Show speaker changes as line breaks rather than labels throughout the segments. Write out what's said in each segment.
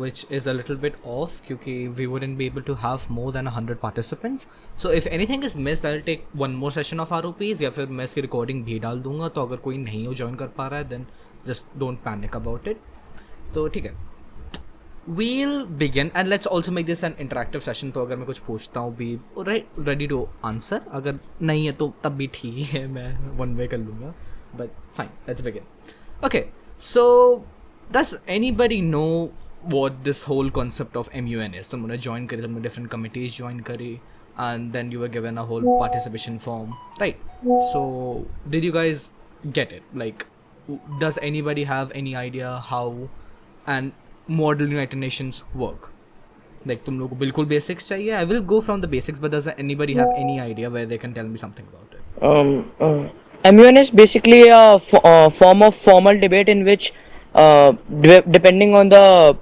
which is a little bit off क्योंकि we wouldn't be able to have more than 100 participants. So if anything is missed, I'll take one more session of ROPs या फिर मैं इसकी recording भी डाल दूंगा. तो अगर कोई नहीं हो join कर पा रहा है then just don't panic about it. तो ठीक है, we'll begin and let's also make this an interactive session. तो अगर मैं कुछ पूछता हूँ भी ready to answer, अगर नहीं है तो तब भी ठीक है, मैं one way कर लूँगा. But fine, let's begin. Okay, so does anybody know what this whole concept of MUN is? तुमने join करी, तुमने different committees join करी, and then you were given a whole participation form, right? So did you guys get it? Like, does anybody have any idea how and model United Nations work? Like तुम लोगों को बिल्कुल basics चाहिए. I will go from the basics, but does anybody have any idea where they can tell me something about it?
MUN is basically a form of formal debate in which, depending on the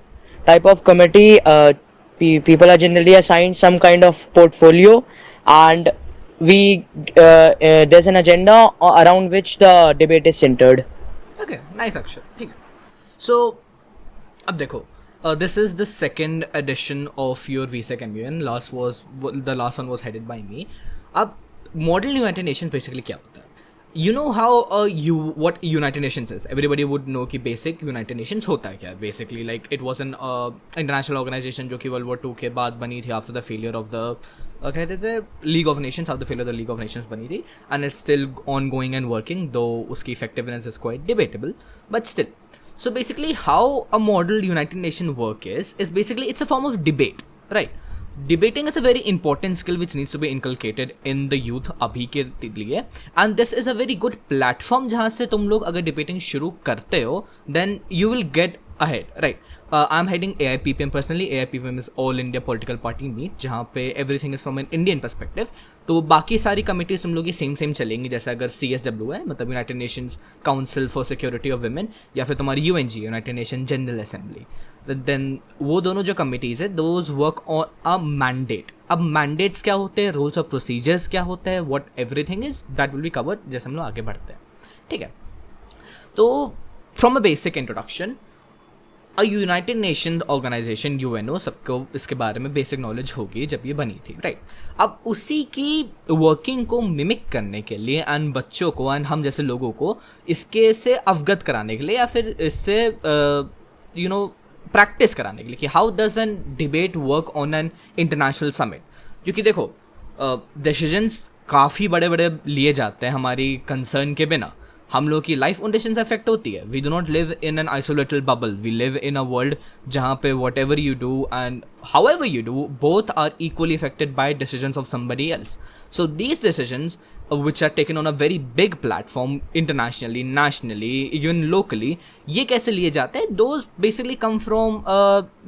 type of committee, people are generally assigned some kind of portfolio, and there's an agenda around which the debate is centered.
Okay, nice Akshay. ठीक है. So अब देखो, this is the second edition of your VSEC MUN. The last one was headed by me. अब Model United Nations basically क्या होता है? You know how what United Nations is? Everybody would know कि basic United Nations होता है क्या? Basically, like it was an international organization जो कि World War II के बाद बनी थी after the failure of the कहते थे League of Nations, after the failure of the League of Nations बनी थी, and it's still ongoing and working, though उसकी effectiveness is quite debatable, but still. So basically, how a model United Nations work is basically it's a form of debate, right? Debating is a very important skill which needs to be inculcated in the youth अभी के लिए, and this is a very good platform जहाँ से तुम लोग अगर debating शुरू करते हो then you will get ahead, right? I'm heading AIPPM personally. AIPPM is All India Political Party Meet, जहाँ पे everything is from an Indian perspective. तो बाकी सारी कमिटीज तुम लोग की सेम सेम चलेंगी. जैसे अगर CSW है, मतलब United Nations council for security of women, या फिर तुम्हारी UNG, United Nation General Assembly, then वो दोनों जो कमिटीज़ है those work on a mandate. अब मैंडेट्स क्या होते हैं, रूल्स ऑफ प्रोसीजर्स क्या होते हैं, what everything is that will be covered जैसे हम लोग आगे बढ़ते हैं. ठीक है, तो from a basic introduction, a United Nation organisation UNO, सबको इसके बारे में बेसिक नॉलेज होगी जब ये बनी थी, राइट? अब उसी की वर्किंग को मिमिक करने के लिए एंड बच्चों को एंड हम जैसे लोगों को इसके से अवगत कराने के लिए या फिर इससे प्रैक्टिस कराने के लिए कि how does N debate work on an international summit. क्योंकि देखो, डिसीजंस काफ़ी बड़े बड़े लिए जाते हैं हमारी कंसर्न के बिना. हम लोग की लाइफ उन डिसीजन से अफेक्ट होती है. We do not live in an isolated bubble, we live in a world जहाँ पे whatever you do and however you do both are equally affected by decisions of somebody else. So these decisions which are taken on a very big platform internationally, nationally, even locally, ये कैसे लिए जाते हैं? Those basically come from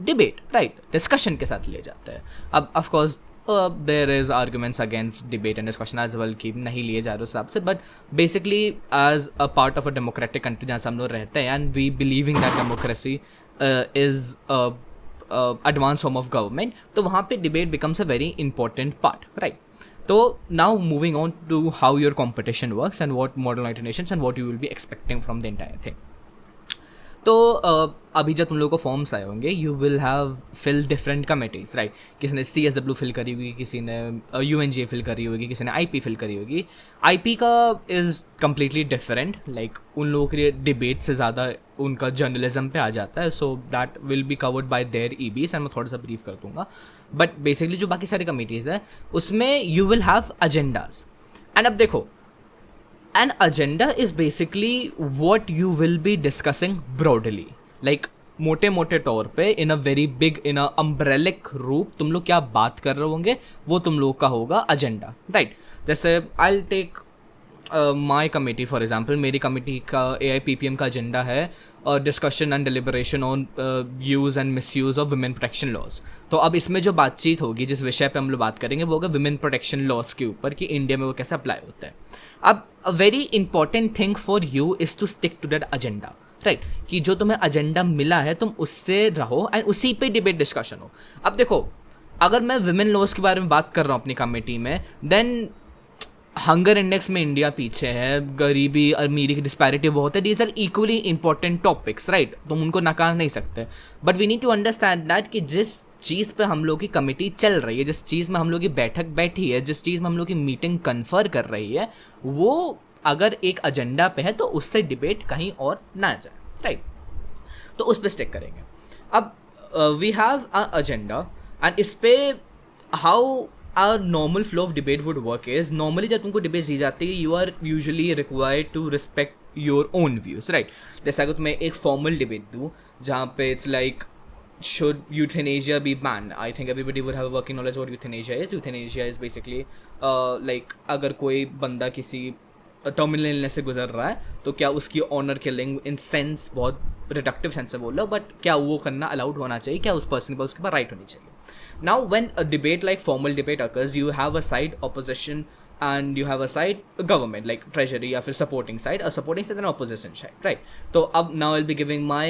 debate, right? Discussion के साथ लिए जाते हैं. अब of course there is arguments against debate and discussion as well कि नहीं लिए जा रहे उस हिसाब से, but basically as a part of a democratic country जहाँ से हम लोग रहते हैं and we believing that democracy is advanced form of government, तो वहाँ पे debate becomes a very important part, right? So now moving on to how your competition works and what Model United Nations and what you will be expecting from the entire thing. तो अभी जब तुम लोगों को forms आए होंगे, you will have fill different committees, right? किसी ने CSW फिल करी होगी, किसी ने UNG फिल करी होगी, किसी ने IP फिल करी होगी. IP का इज़ कम्प्लीटली डिफरेंट, लाइक उन लोगों के लिए डिबेट से ज़्यादा उनका जर्नलिज्म पे आ जाता है. So that will be covered by there EBs and मैं थोड़ा सा ब्रीफ कर दूंगा. बट बेसिकली जो बाकी सारी कमिटीज़ है उसमें you will have agendas. And अब देखो, an agenda is basically what you will be discussing broadly, like मोटे मोटे तौर पे in a very big, in a umbrellic रूप तुम लोग क्या बात कर रहे होंगे वो तुम लोग का होगा एजेंडा, राइट? जैसे I'll take my committee for example. मेरी कमिटी का AIPPM का एजेंडा है discussion and deliberation on use and misuse of women protection laws. तो अब इसमें जो बातचीत होगी, जिस विषय पे हम लोग बात करेंगे, वो होगा वुमेन प्रोटेक्शन लॉज के ऊपर कि इंडिया में वो कैसे अप्लाई होता है. अब a very important thing for you is to stick to that agenda, right? कि जो तुम्हें एजेंडा मिला है तुम उससे रहो एंड उसी पे डिबेट डिस्कशन हो. अब देखो, अगर मैं वुमेन लॉज के बारे में बात कर रहा हूँ अपनी कमेटी में, देन हंगर इंडेक्स में इंडिया पीछे है, गरीबी अमीरी की डिस्पैरिटी बहुत है, these are equally important topics, right, तुम उनको नकार नहीं सकते, but we need to understand that कि जिस चीज़ पे हम लोग की कमिटी चल रही है, जिस चीज़ में हम लोग की बैठक बैठी है, जिस चीज़ में हम लोग की मीटिंग कन्फर कर रही है, वो अगर एक एजेंडा पे है तो उससे डिबेट कहीं और ना जाए, राइट, तो उस पर स्टिक करेंगे. अब we have a agenda and इस पे how our normal flow of debate would work is, normally जब तुमको डिबेट दी जाती है, you are usually required to respect your own views, right? जैसे अगर तुम्हें एक formal debate दूँ जहाँ पे it's like should euthanasia be banned, I think everybody would have a working knowledge what euthanasia is. Euthanasia is basically like अगर कोई बंदा किसी टर्मिनल इलनेस से गुजर रहा है तो क्या उसकी ऑनर किलिंग इन सेंस, बहुत रिडक्टिव सेंस से बोल रहा हूँ, बट क्या वो करना अलाउड होना चाहिए, क्या उस पर्सन के पास उसके पास राइट होनी चाहिए. Now when a debate like formal debate occurs, you have a side opposition and you have a side government like treasury या फिर supporting side, a supporting side and opposition side, right? तो अब now I'll be giving my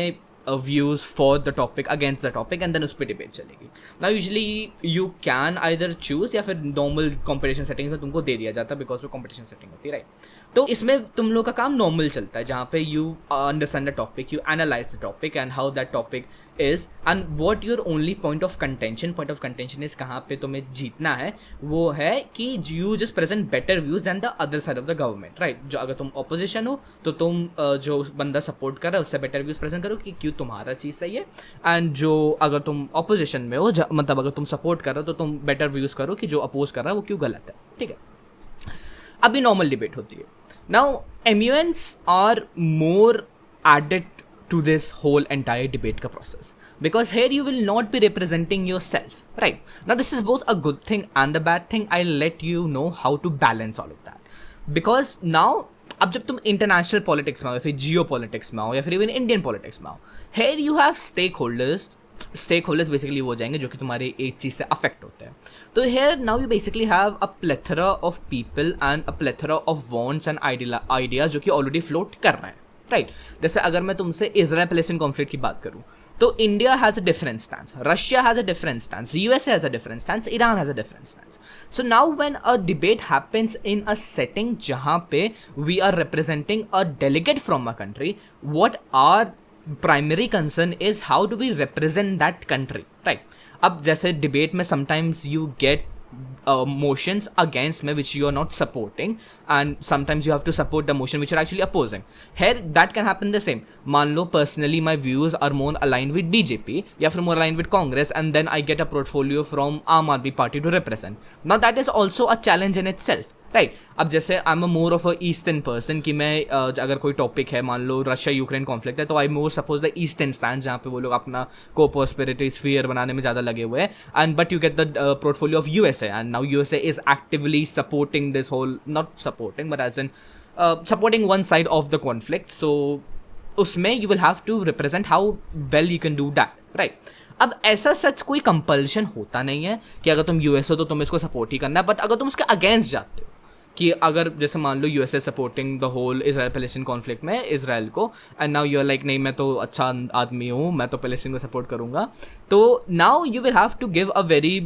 views for the topic against the topic and then उस पर debate चलेगी. Now usually you can either choose या फिर normal competition settings में तुमको दे दिया जाता है because वो competition setting होती है, right? तो इसमें तुम लोग का काम नॉर्मल चलता है जहाँ पे you understand the topic, you analyse the topic and how that topic is and what your only point of contention is, कहाँ पे तुम्हें जीतना है वो है कि you just present better views than the other side of the government, right. जो अगर तुम ऑपोजिशन हो तो तुम जो बंदा सपोर्ट कर रहा है उससे बेटर व्यूज प्रेजेंट करो कि क्यों तुम्हारा चीज़ सही है, एंड जो अगर तुम ऑपोजिशन में हो, मतलब अगर तुम सपोर्ट कर रहे हो तो तुम बेटर व्यूज करो कि जो अपोज कर रहा है वो क्यों गलत है, ठीक है. अभी नॉर्मल डिबेट होती है. Now, MUNs are more added to this whole entire debate ka process because here you will not be representing yourself, right? Now, this is both a good thing and a bad thing. I'll let you know how to balance all of that because now अब जब तुम international politics में आओ या फिर जियो politics में आओ या फिर इवन इंडियन पॉलिटिक्स में आओ, here you have stakeholders basically वो हो जाएंगे जो कि तुम्हारे एक चीज़ से अफेक्ट होते हैं. तो here now you basically have a plethora of people and a plethora of wants and idea जो कि ऑलरेडी फ्लोट कर रहे हैं, राइट. जैसे अगर मैं तुमसे इजराइल पैलेस्टाइन कॉन्फ्लिक्ट की बात करूँ तो India has a different stance, Russia has a different stance, USA has a different stance, Iran has a different stance. So now when a debate happens in a setting जहाँ पे we are representing a delegate from a country, what are primary concern is how do we represent that country, right? अब जैसे debate में sometimes you get motions against me which you are not supporting and sometimes you have to support the motion which you're actually opposing. Here that can happen the same. मान लो personally my views are more aligned with BJP या फिर more aligned with Congress and then I get a portfolio from Aam Aadmi Party to represent. Now that is also a challenge in itself, right. अब जैसे आई am a more of a eastern person कि मैं अगर कोई topic है, मान लो Russia Ukraine conflict है, तो आई मोर सपोज द ईस्टर्न स्टैंड जहाँ पे वो लोग अपना को प्रोस्पेरिटी स्फीयर बनाने में ज़्यादा लगे हुए हैं, and but you get the portfolio of USA and now USA is actively supporting this whole, not supporting but as an supporting one side of the conflict. So उसमें you will have to represent how well you can do that, right. अब ऐसा सच कोई compulsion होता नहीं है कि अगर तुम यूएस हो तो तुम्हें इसको सपोर्ट ही करना है, बट अगर तुम उसके अगेंस्ट जाते हो कि अगर जैसे मान लो USA supporting the whole Israel Palestine conflict में इसराइल को and now you are like नहीं मैं तो अच्छा आदमी हूँ, मैं तो पैलेस्टाइन को सपोर्ट करूँगा, तो now you will have to give a very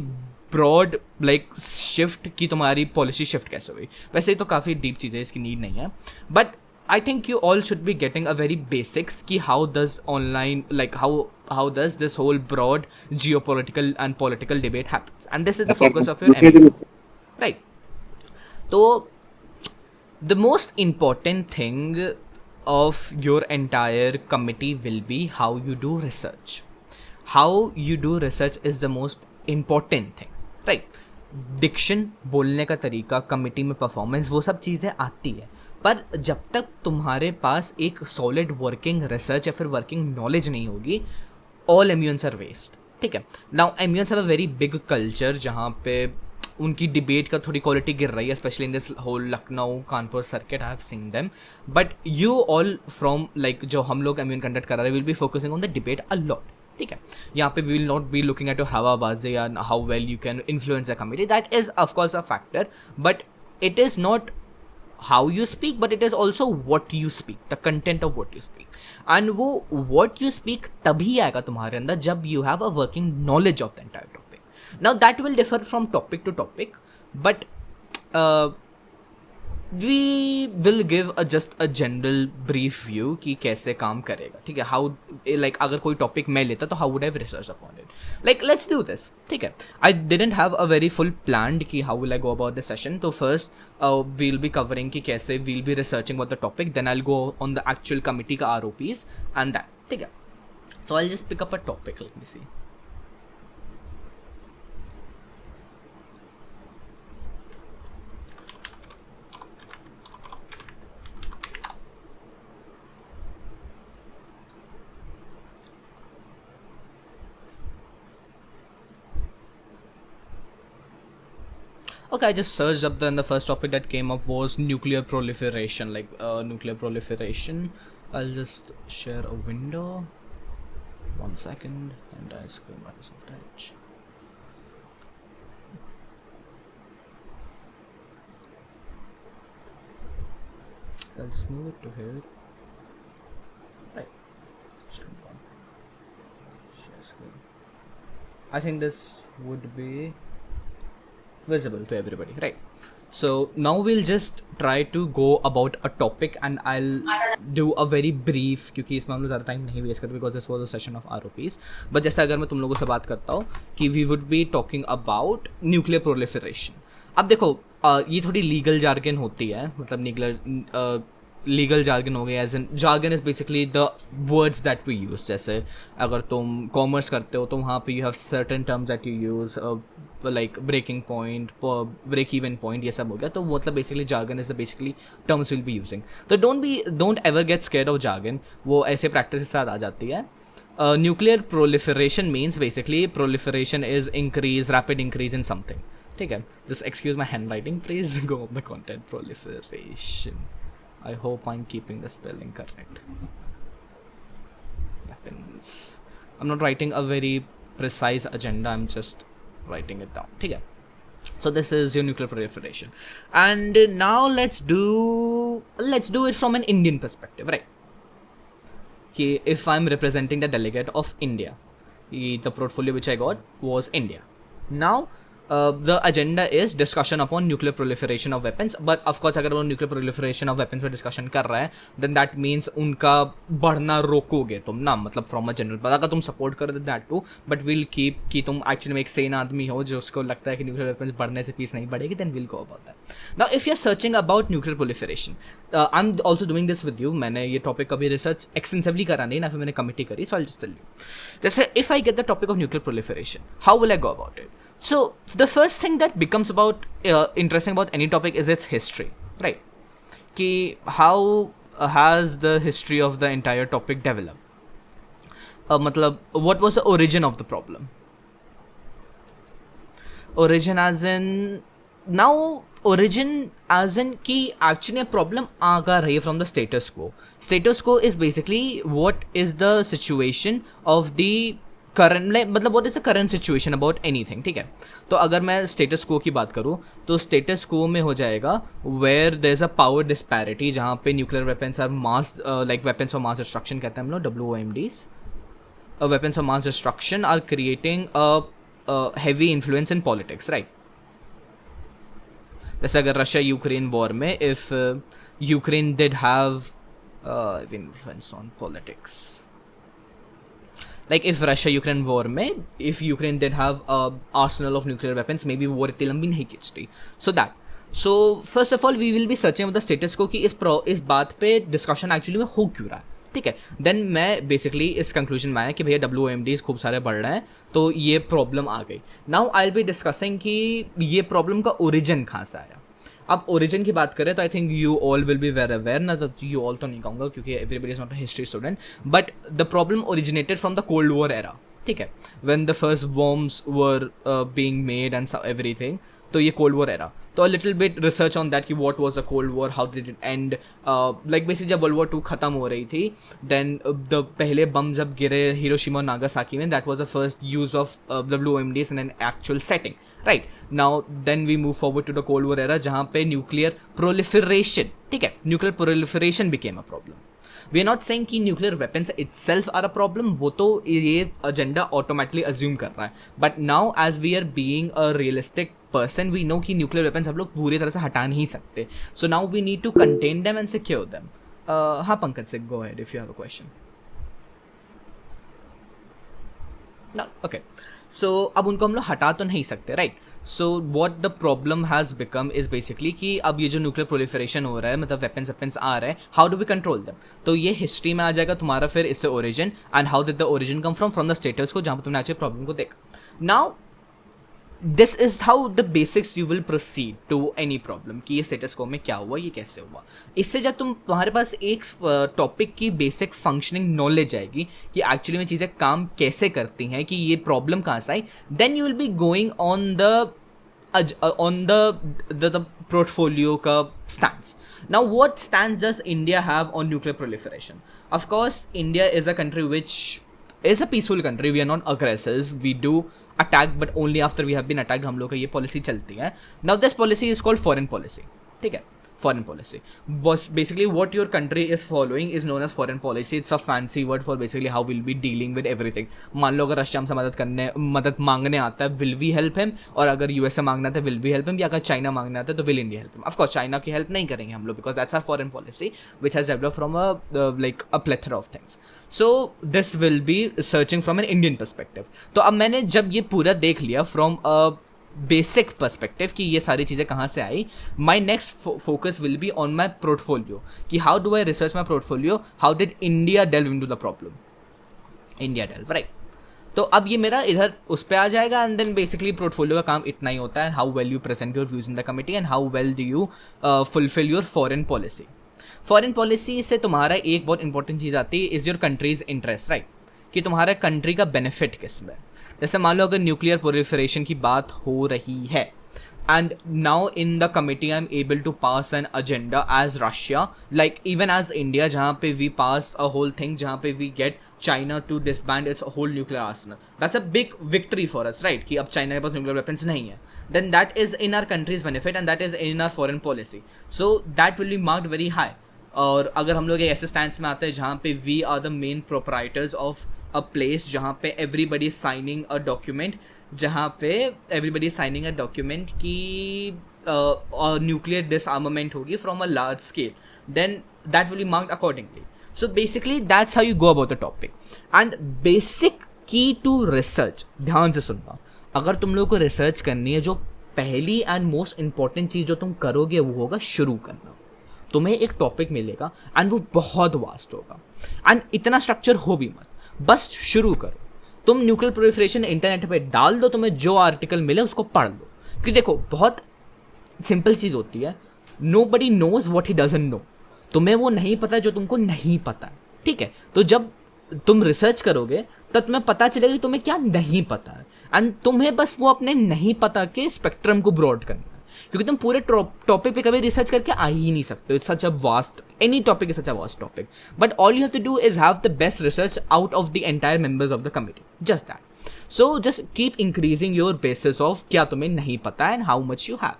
broad like shift कि तुम्हारी पॉलिसी शिफ्ट कैसे हुई. वैसे तो काफ़ी डीप चीज़ें, इसकी नीड नहीं है, but I think you all should be getting a very basics ki how does online, like how does this whole broad geopolitical and political debate happens, and this is the focus of your MBA, right? So the most important thing of your entire committee will be how you do research. How you do research is the most important thing, right? Diction, बोलने का तरीका, committee में performance, वो सब चीज़ें आती है, पर जब तक तुम्हारे पास एक सॉलिड वर्किंग रिसर्च या फिर वर्किंग नॉलेज नहीं होगी, ऑल एम्यून्स आर वेस्ट, ठीक है. Now MUNs have a very big culture जहाँ पे उनकी डिबेट का थोड़ी क्वालिटी गिर रही है, specially in this whole Lucknow Kanpur circuit. I have seen them, but you all from like जो हम लोग एम्यून कंडक्ट कर रहे हैं will be focusing on the debate a lot, ठीक है. यहाँ पे we will not be looking at your हवाबाजी या how well you can influence a committee, that is of course a factor, but it is not how you speak, but it is also what you speak, the content of what you speak, and वो what you speak तभी आएगा तुम्हारे अंदर जब you have a working knowledge of the entire topic. Now that will differ from topic to topic, but we will give just a general brief view कि कैसे काम करेगा, ठीक है. हाउ लाइक अगर कोई टॉपिक मैं लेता तो how would I research upon it, like let's do this, ठीक है. I didn't have a very full planned कि how will I go about the session. तो फर्स्ट वील बी कवरिंग कि कैसे we'll be researching about the topic, then I will go on the actual committee का ROPs and that, ठीक है. So I will just pick up a topic, let me see. Okay, I just searched up, then the first topic that came up was nuclear proliferation, like nuclear proliferation. I'll just share a window. 1 second, and I scroll Microsoft Edge. I'll just move it to here. Right. Share screen. I think this would be visible to everybody, right? So now we'll just try to go about a topic and I'll do a very brief, क्योंकि इसमें हम लोग ज़्यादा time नहीं waste करते because this was a session of ROPs. But जैसे अगर मैं तुम लोगों से बात करता हूँ कि we would be talking about nuclear proliferation. अब देखो ये थोड़ी लीगल जार्गन होती है, मतलब लीगल जार्गन हो गया, as in jargon is basically the words that we use. जैसे अगर तुम कॉमर्स करते हो तो वहाँ पे you have certain terms that you use, like breaking point, break even point, ये सब हो गया. तो मतलब basically jargon is the basically terms will be using. तो don't ever get scared of jargon, वो ऐसे प्रैक्टिस के साथ आ जाती है. Nuclear proliferation means basically proliferation is increase, rapid increase in something, ठीक है. Just excuse my hand writing, please go on the content. Proliferation, I hope I'm keeping the spelling correct. Weapons. I'm not writing a very precise agenda, I'm just writing it down. ठीक है. So this is your nuclear proliferation. And now let's do it from an Indian perspective, right? कि if I'm representing the delegate of India, the portfolio which I got was India. Now the agenda is discussion upon nuclear proliferation of weapons, but of course अगर वो nuclear proliferation of weapons पे discussion कर रहा है then that means उनका बढ़ना रोकोगे तुम ना, मतलब from a general, अगर तुम support कर दे that too, but we'll keep कि तुम actually में एक sane आदमी हो जो उसको लगता है कि nuclear weapons बढ़ने से peace नहीं बढ़ेगी, then we'll go about that. Now if you're searching about nuclear proliferation, I'm also doing this with you. मैंने ये topic कभी research extensively करा नहीं, ना फिर मैंने committee करी, so I'll just tell you. जैसे if I get the topic of nuclear proliferation, how will I go about it? So the first thing that becomes about interesting about any topic is its history, right? Ki how has the history of the entire topic developed? Matlab, what was the origin of the problem? Origin as in ki actually a problem aaga rahi from the status quo. Status quo is basically what is the situation of the current, मतलब what is the current situation about anything, ठीक है. तो अगर मैं status को की बात करूँ तो स्टेटस को में हो जाएगा where there is a power disparity, जहाँ पे nuclear weapons are mass, like weapons of mass destruction कहते हैं हम लोग, WOMDs. Weapons of mass destruction are creating a heavy influence in politics, right. जैसे अगर रशिया यूक्रेन वॉर में if Ukraine did have influence on politics, like if Russia-Ukraine war में if Ukraine did have a arsenal of nuclear weapons, maybe war इतनी लंबी नहीं खींचती. So first of all we will be searching about the status quo कि इस बात पे discussion actually में हो क्यों रहा है, ठीक है. देन मैं बेसिकली इस कंक्लूजन में आया कि भैया WOMDs खूब सारे बढ़ रहे हैं तो ये प्रॉब्लम आ गई. Now I will be discussing कि ये प्रॉब्लम का ओरिजिन कहाँ से आया. अब ओरिजिन की बात करें तो I think you all will be very aware ना, तो यू ऑल तो नहीं कहूँगा क्योंकि everybody is not a history student, but the problem originated from the cold war era, ठीक है. When the first bombs were being made and everything, तो ये कोल्ड वॉर एरा. तो a little bit research on that कि what was the cold war, how did it end, like basically जब world war 2 खत्म हो रही थी then the पहले बम जब गिरे हिरोशिमा और नागासाकी में, that was the first use of WOMDs in an actual setting, right. Now then we move forward to the cold war era जहाँ पे न्यूक्लियर प्रोलिफरेशन, ठीक है, nuclear proliferation became a problem. We are not saying कि nuclear weapons itself are a problem, वो तो ये agenda automatically assume कर रहा है, but now as we are being a realistic person we know कि न्यूक्लियर वेपन्स हम लोग पूरी तरह से हटा नहीं सकते, so now we need to contain them and secure them. हाँ पंकज से go ahead if you have a question. No, okay. So अब उनको हम लोग हटा तो नहीं सकते, right. So what the problem has become is basically कि अब ये जो न्यूक्लियर प्रोलिफरेशन हो रहा है, मतलब वेपन्स आ रहे हैं, how do we control them. तो ये हिस्ट्री में आ जाएगा तुम्हारा फिर इससे origin, and how did the origin come from the status quo, जहाँ पर तुमने एक्चुअली प्रॉब्लम को देखा. Now this is how the basics you will proceed to any problem, कि ये स्टेटस को में क्या हुआ, ये कैसे हुआ. इससे जब तुम्हारे पास एक टॉपिक की बेसिक फंक्शनिंग नॉलेज आएगी कि एक्चुअली में चीज़ें काम कैसे करती हैं, कि ये प्रॉब्लम कहाँ से आई, then you will be going on the portfolio का stance. Now what stance does India have on nuclear proliferation? Of course India is a country which is a peaceful country. We are not aggressors. We do attack but only after we have been attacked. हम लोग का ये policy चलती है. Now this policy is called foreign policy. ठीक है, foreign policy. Basically what your country is following is known as foreign policy. It's a fancy word for basically how we'll be dealing with everything. मान लो अगर Russia हमसे मदद मांगने आता है, will we help him? और अगर यूएस से मांगना आता है, will we help him? या अगर चाइना मांगने आता है तो will India help him? Of course China की हेल्प नहीं करेंगे हम लोग, because that's our foreign policy which has developed from a plethora of things. So this will be searching from an Indian perspective. तो अब मैंने जब ये पूरा देख लिया from a बेसिक पर्सपेक्टिव कि ये सारी चीज़ें कहाँ से आई, my next focus will be on my portfolio, कि how do I research my portfolio, how did India delve into the problem, India delve, right. तो अब ये मेरा इधर उस पर आ जाएगा, एंड देन बेसिकली पोर्टफोलियो का काम इतना ही होता है, how well you present your views in the committee and how well do you fulfil your foreign policy. Foreign policy से तुम्हारा एक बहुत इंपॉर्टेंट चीज़ आती है, is your country's interest, right, कि तुम्हारा कंट्री का बेनिफिट किस में. जैसे मान लो अगर न्यूक्लियर प्रोलिफरेशन की बात हो रही है, and now in the committee I am able to pass an agenda as Russia, like even as India, जहाँ पे we pass a whole thing, जहाँ पे we get China to disband its whole nuclear arsenal. That's a big victory for us, right, कि अब China के पास nuclear weapons नहीं है. Then that is in our country's benefit and that is in our foreign policy, so that will be marked very high. और अगर हम लोग एक ऐसे स्टैंड में आते हैं जहाँ पे we are the main proprietors of a place, जहाँ पे एवरीबडी साइनिंग अ डॉक्यूमेंट, जहाँ पे एवरीबडी साइनिंग अ डॉक्यूमेंट कि न्यूक्लियर डिसआर्मामेंट होगी from a large scale, then that will be marked accordingly. So basically that's how you go about the topic. And basic key to research, ध्यान से सुनना, अगर तुम लोग को रिसर्च करनी है, जो पहली एंड मोस्ट इंपॉर्टेंट चीज़ जो तुम करोगे वो होगा शुरू करना. तुम्हें एक टॉपिक मिलेगा एंड वो बहुत वास्ट होगा, एंड इतना स्ट्रक्चर हो भी मत, बस शुरू करो. तुम न्यूक्लियर प्रोलिफरेशन इंटरनेट पे डाल दो, तुम्हें जो आर्टिकल मिले उसको पढ़ लो, क्योंकि देखो बहुत सिंपल चीज़ होती है, nobody knows what he doesn't know. तुम्हें वो नहीं पता जो तुमको नहीं पता है, ठीक है. तो जब तुम रिसर्च करोगे तब तुम्हें पता चलेगा कि तुम्हें क्या नहीं पता है, एंड तुम्हें बस वो अपने नहीं पता के स्पेक्ट्रम को ब्रॉड करना है, क्योंकि तुम पूरे टॉपिक पे कभी रिसर्च करके आ ही नहीं सकते. It's such a vast, any topic is such a vast topic, but all you have to do is have the best research out of the entire members of the committee, just that. So just keep increasing your basis of क्या तुम्हें नहीं पता and how much you have.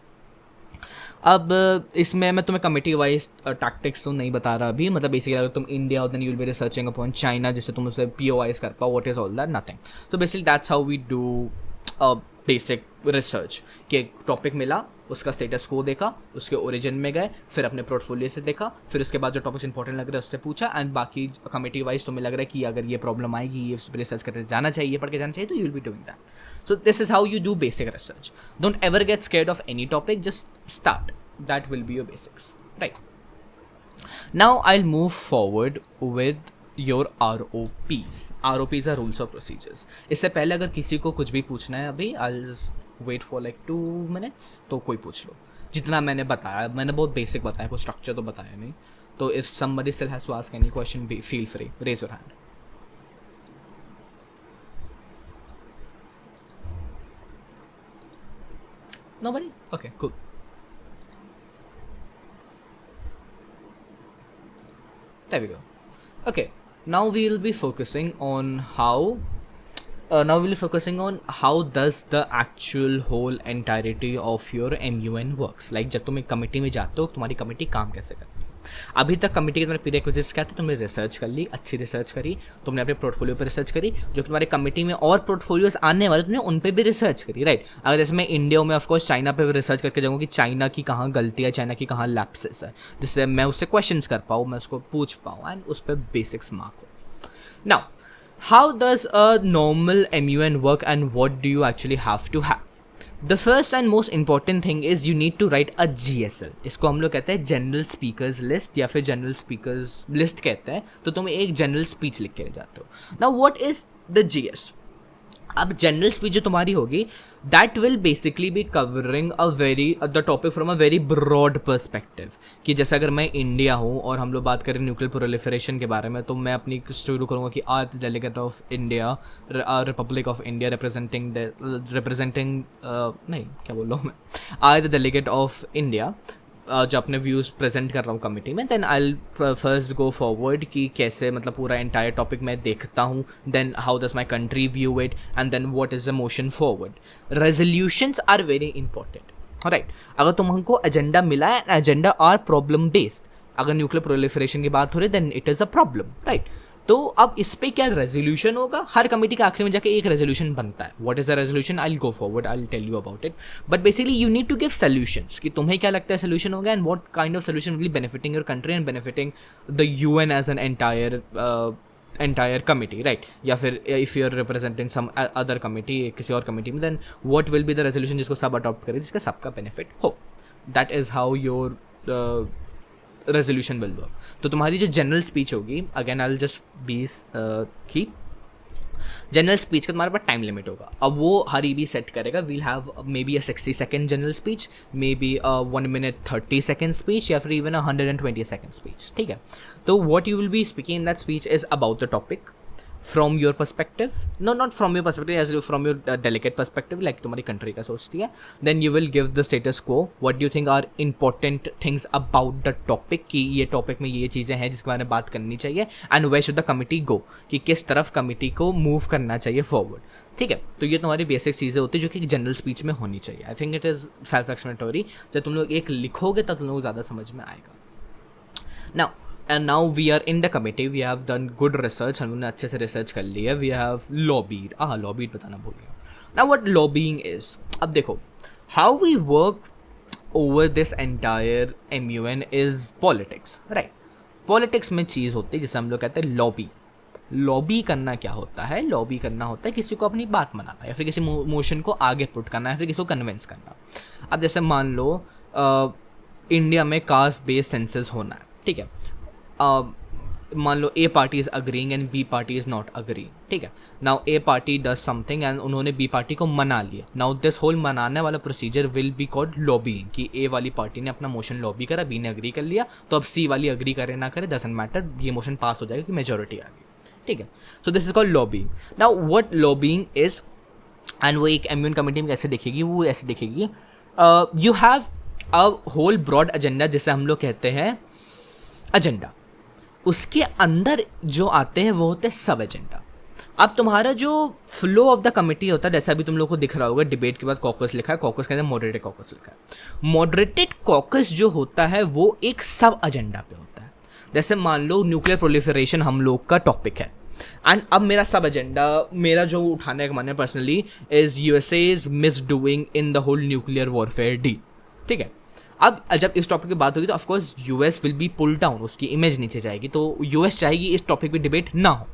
अब इसमें मैं तुम्हें committee wise tactics तो नहीं बता रहा अभी, मतलब बेसिकली अगर तुम इंडिया हो then you will be researching upon China, जिससे तुम उसे POIs कर पाओ, what is all that, nothing. So basically that's how we do basic research, कि एक टॉपिक मिला, उसका स्टेटस को देखा, उसके ओरिजिन में गए, फिर अपने पोर्टफोलियो से देखा, फिर उसके बाद जो टॉपिक्स इंपॉर्टेंट लग रहे हैं उससे पूछा, एंड बाकी कमिटी वाइज तुम्हें लग रहा है कि अगर ये प्रॉब्लम आएगी, ये रिसर्च करके जाना चाहिए, पढ़ के जाना चाहिए, तो you will be doing that. So this is how you do basic research. Don't ever get scared of any topic, just start. That will be your basics, right? Now I'll move forward with your ROPs. ROPs are rules of procedures. इससे पहले अगर किसी को कुछ भी पूछना है अभी, I'll just wait for like 2 minutes, तो कोई पूछ लो. जितना मैंने बताया, मैंने बहुत बेसिक बताया, कोई स्ट्रक्चर तो बताया नहीं. तो if somebody still has to ask any question, feel free, raise your hand. Nobody? Okay, cool. There we go. Okay, now we'll be focusing on how does the actual whole entirety of your MUN works. Like जब तुम एक committee में जाते हो, तुम्हारी committee काम कैसे करती है. अभी तक कमिटी के तुम्हारे प्रीरेक्विजिट्स क्या थे? तुमने रिसर्च कर ली, अच्छी रिसर्च करी, तुमने अपने पोर्टफोलियो पर रिसर्च करी, जो कि तुम्हारे कमिटी में और पोर्टफोलियोज आने वाले तुमने उन पर भी रिसर्च करी, राइट? अगर जैसे मैं इंडिया में ऑफकोर्स चाइना पे भी रिसर्च करके जाऊँगा कि चाइना की कहाँ गलती है, चाइना की कहाँ लैप्सेस है, जिससे मैं उससे क्वेश्चंस कर पाऊँ, मैं उसको पूछ पाऊँ एंड उस पर बेसिक्स मार्क हो। Now how does a normal MUN work and what do you actually have to have? The first and most important thing is you need to write a GSL. इसको हम लोग कहते हैं general speakers list या फिर general speakers list कहते हैं। तो तुम एक जनरल स्पीच लिख के जाते हो। Now what is the GS? अब जनरल स्पीच जो तुम्हारी होगी that will basically be covering a very the topic from a very broad perspective. कि जैसे अगर मैं इंडिया हूँ और हम लोग बात करें न्यूक्लियर प्रोलिफरेशन के बारे में, तो मैं अपनी स्टोरी करूँगा कि आज delegate of India, Republic of India representing नहीं क्या बोल रहा हूँ मैं, आज द डेलीगेट ऑफ इंडिया जो अपने व्यूज़ प्रेजेंट कर रहा हूँ कमिटी में, then I first go forward कि कैसे मतलब पूरा एंटायर टॉपिक मैं देखता हूँ, then how does my country view it and then what is the motion forward. Resolutions are very important, right? अगर तुमको एजेंडा मिला है, एजेंडा आर प्रॉब्लम बेस्ड। अगर न्यूक्लियर प्रोलिफरेशन की बात हो रही है then it is a problem, right? तो अब इस पर क्या रेजोल्यूशन होगा? हर कमिटी के आखिर में जाके एक रेजोल्यूशन बनता है। What is the resolution? I will go forward, I will tell you about it, but basically you need to give solutions कि तुम्हें क्या लगता है सोल्यूशन होगा and what kind of solution will be benefiting your country and benefiting the UN as an entire committee, right? या फिर if you are representing some other committee, किसी और कमिटी में, then what will be the resolution जिसको सब adopt करे, जिसका सबका बेनिफिट हो। That is how your resolution will work. तो तुम्हारी जो जनरल स्पीच होगी, again I will just be की जनरल स्पीच का तुम्हारे पास टाइम लिमिट होगा। अब वो हर EB सेट करेगा, we'll have maybe a 60 second general speech, maybe 1 minute 30 second speech या फिर इवन 120 सेकेंड स्पीच, ठीक है? तो what you will be speaking in that speech is about the topic from your perspective, no, not from your perspective, as from your delicate perspective, like तुम्हारी country का सोचती है, then you will give the status quo, what do you think are important things about the topic, कि ये topic में ये चीज़ें हैं जिसके बारे में बात करनी चाहिए, and where should the committee go, कि किस तरफ कमिटी को मूव करना चाहिए फॉरवर्ड, ठीक है? तो ये तुम्हारी बेसिक चीज़ें होती है जो कि जनरल स्पीच में होनी चाहिए। I think it is self explanatory. जब तुम लोग एक लिखोगे तब तुम लोग ज़्यादा समझ में आएगा। Now and now we are in the committee, we have done good research, हमने अच्छे से रिसर्च कर लिया, we have lobbied, lobbied बताना भूल गया। now what lobbying is, अब देखो how we work over this entire MUN is politics, right? politics में चीज़ होती है जिसे हम लोग कहते हैं लॉबी। लॉबी करना क्या होता है? लॉबी करना होता है किसी को अपनी बात मनाना या फिर किसी मोशन को आगे पुट करना या फिर किसी को कन्विंस करना। अब जैसे मान लो इंडिया में कास्ट बेस्ड सेंसस होना है, ठीक है? मान लो A party is agreeing and B party is not agree, ठीक है? Now A party does something and उन्होंने B पार्टी को मना लिया। नाउ दिस होल मनाने वाला procedure will be called lobbying, कि A वाली पार्टी ने अपना मोशन लॉबी करा, B ने अग्री कर लिया, तो अब C वाली अग्री करे ना करे डजंट मैटर, ये मोशन पास हो जाएगा कि मेजोरिटी आ गई, ठीक है? So this is called lobbying. Now what lobbying is, and वो एक MUN कमेटी में कैसे देखेगी? वो ऐसे देखेगी, you have a whole broad agenda जिसे हम लोग कहते हैं एजेंडा, उसके अंदर जो आते हैं वो होते हैं सब एजेंडा। अब तुम्हारा जो फ्लो ऑफ द कमिटी होता है, जैसा अभी तुम लोग को दिख रहा होगा, डिबेट के बाद कॉकस लिखा है, कॉकस के अंदर मॉडरेटेड कॉकस लिखा है। मॉडरेटेड कॉकस जो होता है वो एक सब एजेंडा पे होता है। जैसे मान लो न्यूक्लियर प्रोलिफरेशन हम लोग का टॉपिक है, एंड अब मेरा सब एजेंडा, मेरा जो उठाने का मन है personally, is USA is misdoing in the whole nuclear warfare deal, ठीक है? अब जब इस टॉपिक की बात होगी तो of course US will be pull down, उसकी इमेज नीचे जाएगी, तो US चाहेगी इस टॉपिक पे डिबेट ना हो।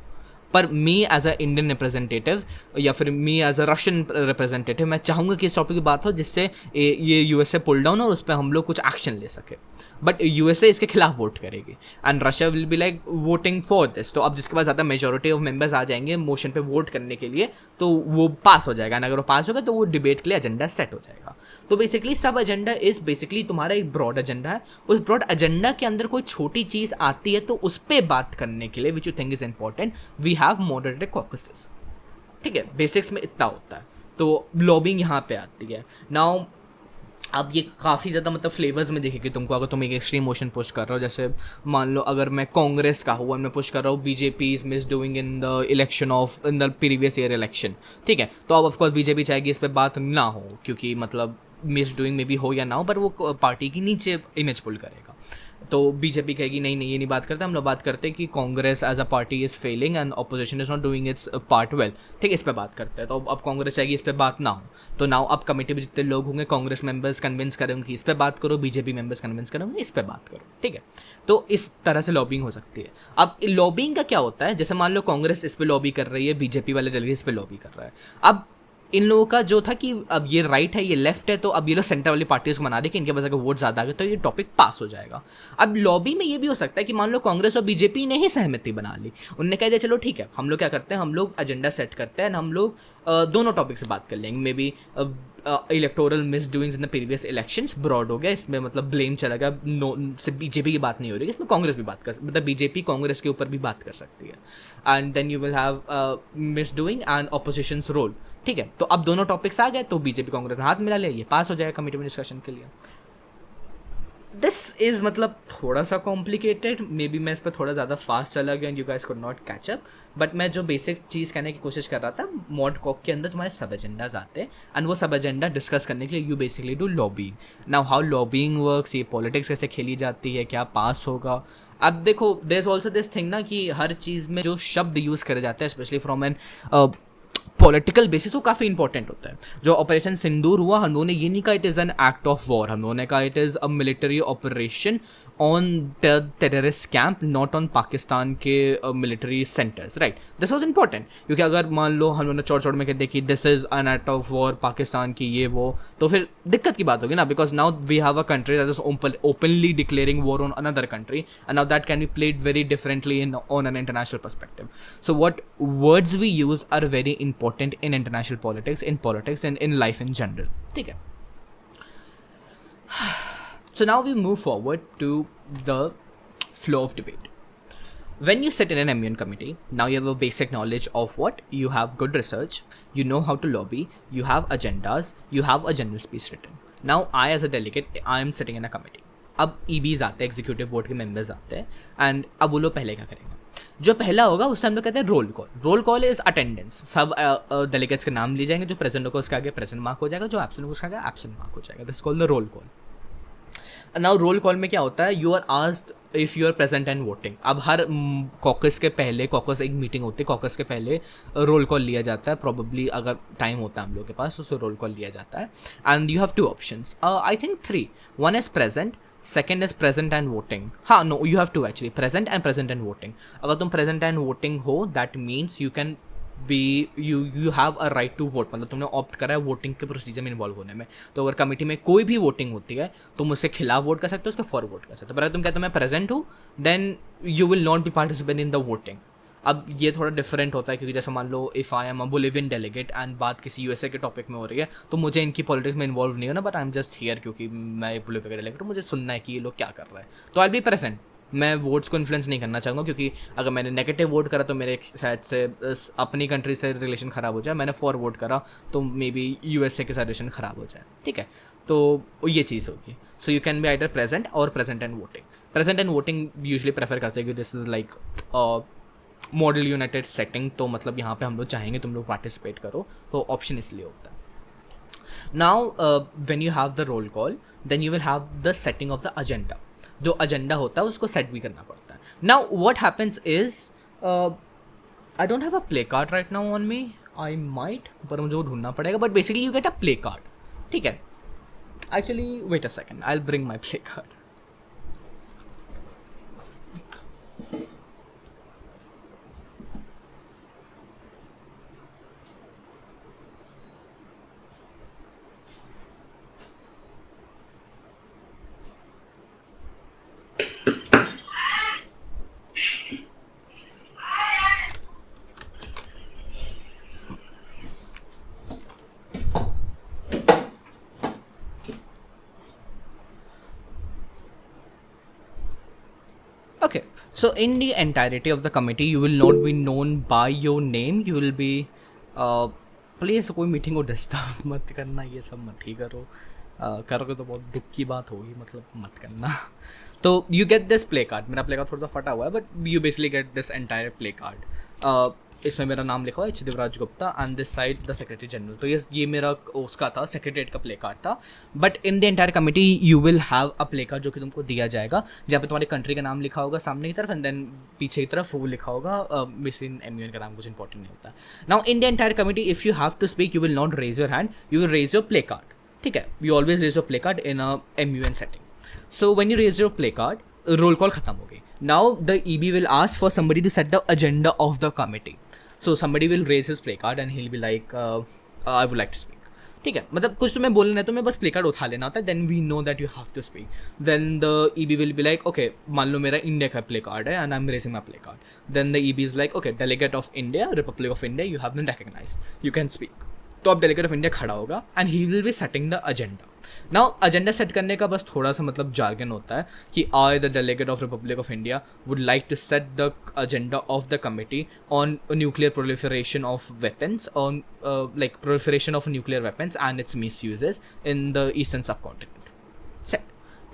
पर me as a Indian representative या फिर me as a Russian representative, मैं चाहूँगा कि इस टॉपिक की बात हो जिससे ये USA पुल डाउन और उस पर हम लोग कुछ एक्शन ले सके। बट USA इसके खिलाफ वोट करेगी and Russia will be like voting for this. तो अब जिसके पास ज़्यादा मेजोरिटी ऑफ मेंबर्स आ जाएंगे मोशन पे वोट करने के लिए तो वो पास हो जाएगा, एंड अगर वो पास होगा तो वो डिबेट के लिए एजेंडा सेट हो जाएगा। तो बेसिकली सब एजेंडा इज बेसिकली तुम्हारा एक ब्रॉड एजेंडा है। उस ब्रॉड एजेंडा के अंदर कोई छोटी चीज़ आती है तो उस पर बात करने के लिए which you think is important, we have moderated caucuses, ठीक है? बेसिक्स में इतना होता है। तो लॉबिंग यहाँ पे आती है। नाउ अब ये काफ़ी ज़्यादा मतलब फ्लेवर्स में देखेगी तुमको, अगर तुम एक एक्सट्रीम मोशन पुश कर रहे हो, जैसे मान लो अगर मैं कांग्रेस का हुआ, मैं पुश कर रहा हूँ BJP is misdoing in the election of in the previous year election, ठीक है? तो अब ऑफकोर्स BJP चाहेगी इस पर बात ना हो, क्योंकि मतलब मिस डूइंग में भी हो या ना हो, पर वो पार्टी की नीचे इमेज पुल करेगा। तो बीजेपी कहेगी नहीं नहीं, ये नहीं बात करते, हम लोग बात करते हैं कि Congress as a party is failing and opposition is not doing its part well, ठीक है, इस पे बात करते हैं। तो अब कांग्रेस चाहेगी इस पे बात ना हो, तो नाउ अब कमेटी में जितने लोग होंगे कांग्रेस मेंबर्स कन्विंस करेंगे इस पे बात करो, बीजेपी मेंबर्स कन्विंस करेंगे इस पे बात करो, ठीक है। तो इस तरह से लॉबिंग हो सकती है। अब लॉबिंग का क्या होता है, जैसे मान लो कांग्रेस इस पे लॉबी कर रही है, बीजेपी वाले डेलीगेट इस पे लॉबी कर रहा है। अब इन लोगों का जो था कि अब ये राइट है ये लेफ्ट है, तो अब ये लोग सेंटर वाली पार्टीज को मना रहे कि इनके पास अगर वोट ज़्यादा आ गए तो ये टॉपिक पास हो जाएगा। अब लॉबी में ये भी हो सकता है कि मान लो कांग्रेस और बीजेपी ने ही सहमति बना ली, उनने कह दिया चलो ठीक है, हम लोग क्या करते हैं, हम लोग एजेंडा सेट करते हैं, हम लोग दोनों टॉपिक से बात कर लेंगे। Maybe electoral misdoings in the previous elections broad हो गया, इसमें मतलब ब्लेम चला गया, नो सिर्फ बीजेपी की बात नहीं हो रही, इसमें कांग्रेस भी बात कर, मतलब बीजेपी कांग्रेस के ऊपर भी बात कर सकती है। And then you will have misdoing and opposition's role, ठीक है। तो अब दोनों टॉपिक्स आ गए, तो बीजेपी कांग्रेस ने हाथ मिला लिया, ये पास हो जाएगा कमेटी में डिस्कशन के लिए। दिस इज़ मतलब थोड़ा सा कॉम्प्लिकेटेड, मे बी मैं इस पर थोड़ा ज़्यादा फास्ट चला गया and you guys could not catch up, but मैं जो बेसिक चीज़ कहने की कोशिश कर रहा था, मॉड कॉक के अंदर तुम्हारे सब एजेंडाज आते हैं एंड वो सब एजेंडा डिस्कस करने के लिए you basically do lobbying. Now how lobbying works, ये पॉलिटिक्स कैसे खेली जाती है, क्या पास होगा। अब देखो there is also this thing ना कि हर चीज़ में जो शब्द यूज़ करे जाते हैं specially from an political basis, वो काफ़ी इंपॉर्टेंट होता है। जो ऑपरेशन सिंदूर हुआ, हम लोगों ने ये नहीं कहा it is an act of war, हम लोगों ने कहा it is a military operation on the terrorist camp, not on Pakistan के military centres, right. This was important, क्योंकि अगर मान लो हम लोगों ने चौड़ चौड़ में कह दिया कि this is an act of war Pakistan की ये वो, तो फिर दिक्कत की बात होगी ना, because now we have a country that is openly declaring war on another country and now that can be played very differently in on an international perspective. So what words we use are very important in international politics and in life in general, ठीक है। So now we move forward to the flow of debate. When you sit in an MUN committee, now you have a basic knowledge of what you have, good research, you know how to lobby, you have agendas, you have a general speech written. Now I as a delegate, I am sitting in a committee. अब EBs आते हैं, executive board के members आते हैं, and अब वो लोग पहले क्या करेंगे, जो पहला होगा उससे हम लोग कहते हैं roll call. Roll call is attendance, सब डेलीगेट्स के नाम लिए जाएंगे, जो प्रेजेंट होगा उसके आगे प्रेजेंट मार्क हो जाएगा, जो एब्सेंट होगा उसके आगे एब्सेंट मार्क हो जाएगा। This called the roll call. Now roll call में क्या होता है, you are asked if you are present and voting. अब हर कॉकस के पहले, कॉकस एक मीटिंग होती है, कॉकस के पहले रोल कॉल लिया जाता है, प्रॉबली अगर टाइम होता है हम लोग के पास उससे रोल कॉल लिया जाता है। And you have two options, I think 3, one is present, second is present and voting. हाँ no, you have to actually present and voting. अगर तुम प्रेजेंट एंड वोटिंग हो, that means you can be you have a right to vote, मतलब तुमने opt करा है voting के procedure में इन्वॉल्व होने में। तो अगर कमेटी में कोई भी वोटिंग होती है, तुम उससे खिलाफ वोट कर सकते हो, उसके फॉर वोट कर सकते हो। पर अगर तुम कहते हो मैं प्रेजेंट हूँ, then you will not be participate in the voting. अब ये थोड़ा डिफरेंट होता है, क्योंकि जैसे मान लो if I am a Bolivian delegate and बात किसी यूएसए के टॉपिक में हो रही है, तो मुझे इनकी पॉलिटिक्स में इन्वॉल्व नहीं होना, but I am just here क्योंकि मैं एक बोलिविया का डेलीगेट हूँ, मुझे सुनना है कि ये लोग क्या कर रहे हैं, तो आई बी प्रेजेंट। मैं वोट्स को इन्फ्लुएंस नहीं करना चाहूँगा, क्योंकि अगर मैंने नेगेटिव वोट करा तो मेरे शायद से अपनी कंट्री से रिलेशन ख़राब हो जाए, मैंने फॉर वोट करा तो मे बी यूएसए के साथ रिलेशन ख़राब हो जाए, ठीक है। तो ये चीज़ होगी। So you can be either present और present and voting. Present and voting usually prefer करते हैं कि this is like model united setting, तो मतलब यहाँ पे हम लोग चाहेंगे तुम लोग पार्टिसिपेट करो, तो ऑप्शन इसलिए होता है। Now when you have the roll call, then you will have the setting of the agenda. जो एजेंडा होता है उसको सेट भी करना पड़ता है। Now what happens is, I don't have a placard right now on me, I might, पर मुझे वो ढूंढना पड़ेगा, but basically you get a placard, ठीक है। Actually wait a second, I will bring my play card. Okay, so in the entirety of the committee, you will not be known by your name. You will be, please कोई meeting को disturb मत करना, ये सब मत ही करो, करोगे तो बहुत दुख की बात होगी, मतलब मत करना। तो you get this play card, मेरा प्ले कार्ड थोड़ा सा फटा हुआ है, but you basically get this entire play card. इसमें मेरा नाम लिखा हुआ है Devraj Gupta and this side the secretary general. तो ये मेरा उसका था, सेक्रेटरीट का प्ले कार्ड था। But in the entire committee you will have a play card जो कि तुमको दिया जाएगा, जहाँ पे तुम्हारी कंट्री का नाम लिखा होगा सामने की तरफ, एंड देन पीछे की तरफ वो लिखा होगा मिस इन MUN का नाम, कुछ इंपॉर्टेंट नहीं होता। Now in the entire committee if you have to speak you will not raise your hand, you will raise your placard, ठीक है। You always raise your placard in a MUN setting. So when you raise your placard, roll call khatam ho gayi. Now the EB will ask for somebody to set the agenda of the committee. So somebody will raise his play card and he'll be like, I would like to speak. ठीक है, मतलब कुछ तुम्हें बोलना है, तुम्हें बस play card उठा लेना होता है, then we know that you have to speak. Then the EB will be like, okay मान लो मेरा इंडिया का प्ले कार्ड है and I am raising my placard, then the EB is like, okay delegate of India, Republic of India, you have been recognized, you can speak. तो अब delegate of India खड़ा होगा and he will be setting the agenda. Now agenda set करने का बस थोड़ा सा मतलब जार्गन होता है कि I the delegate of Republic of India would like to set the agenda of the committee on nuclear proliferation of weapons, on like proliferation of nuclear weapons and its misuses in the eastern subcontinent. Set,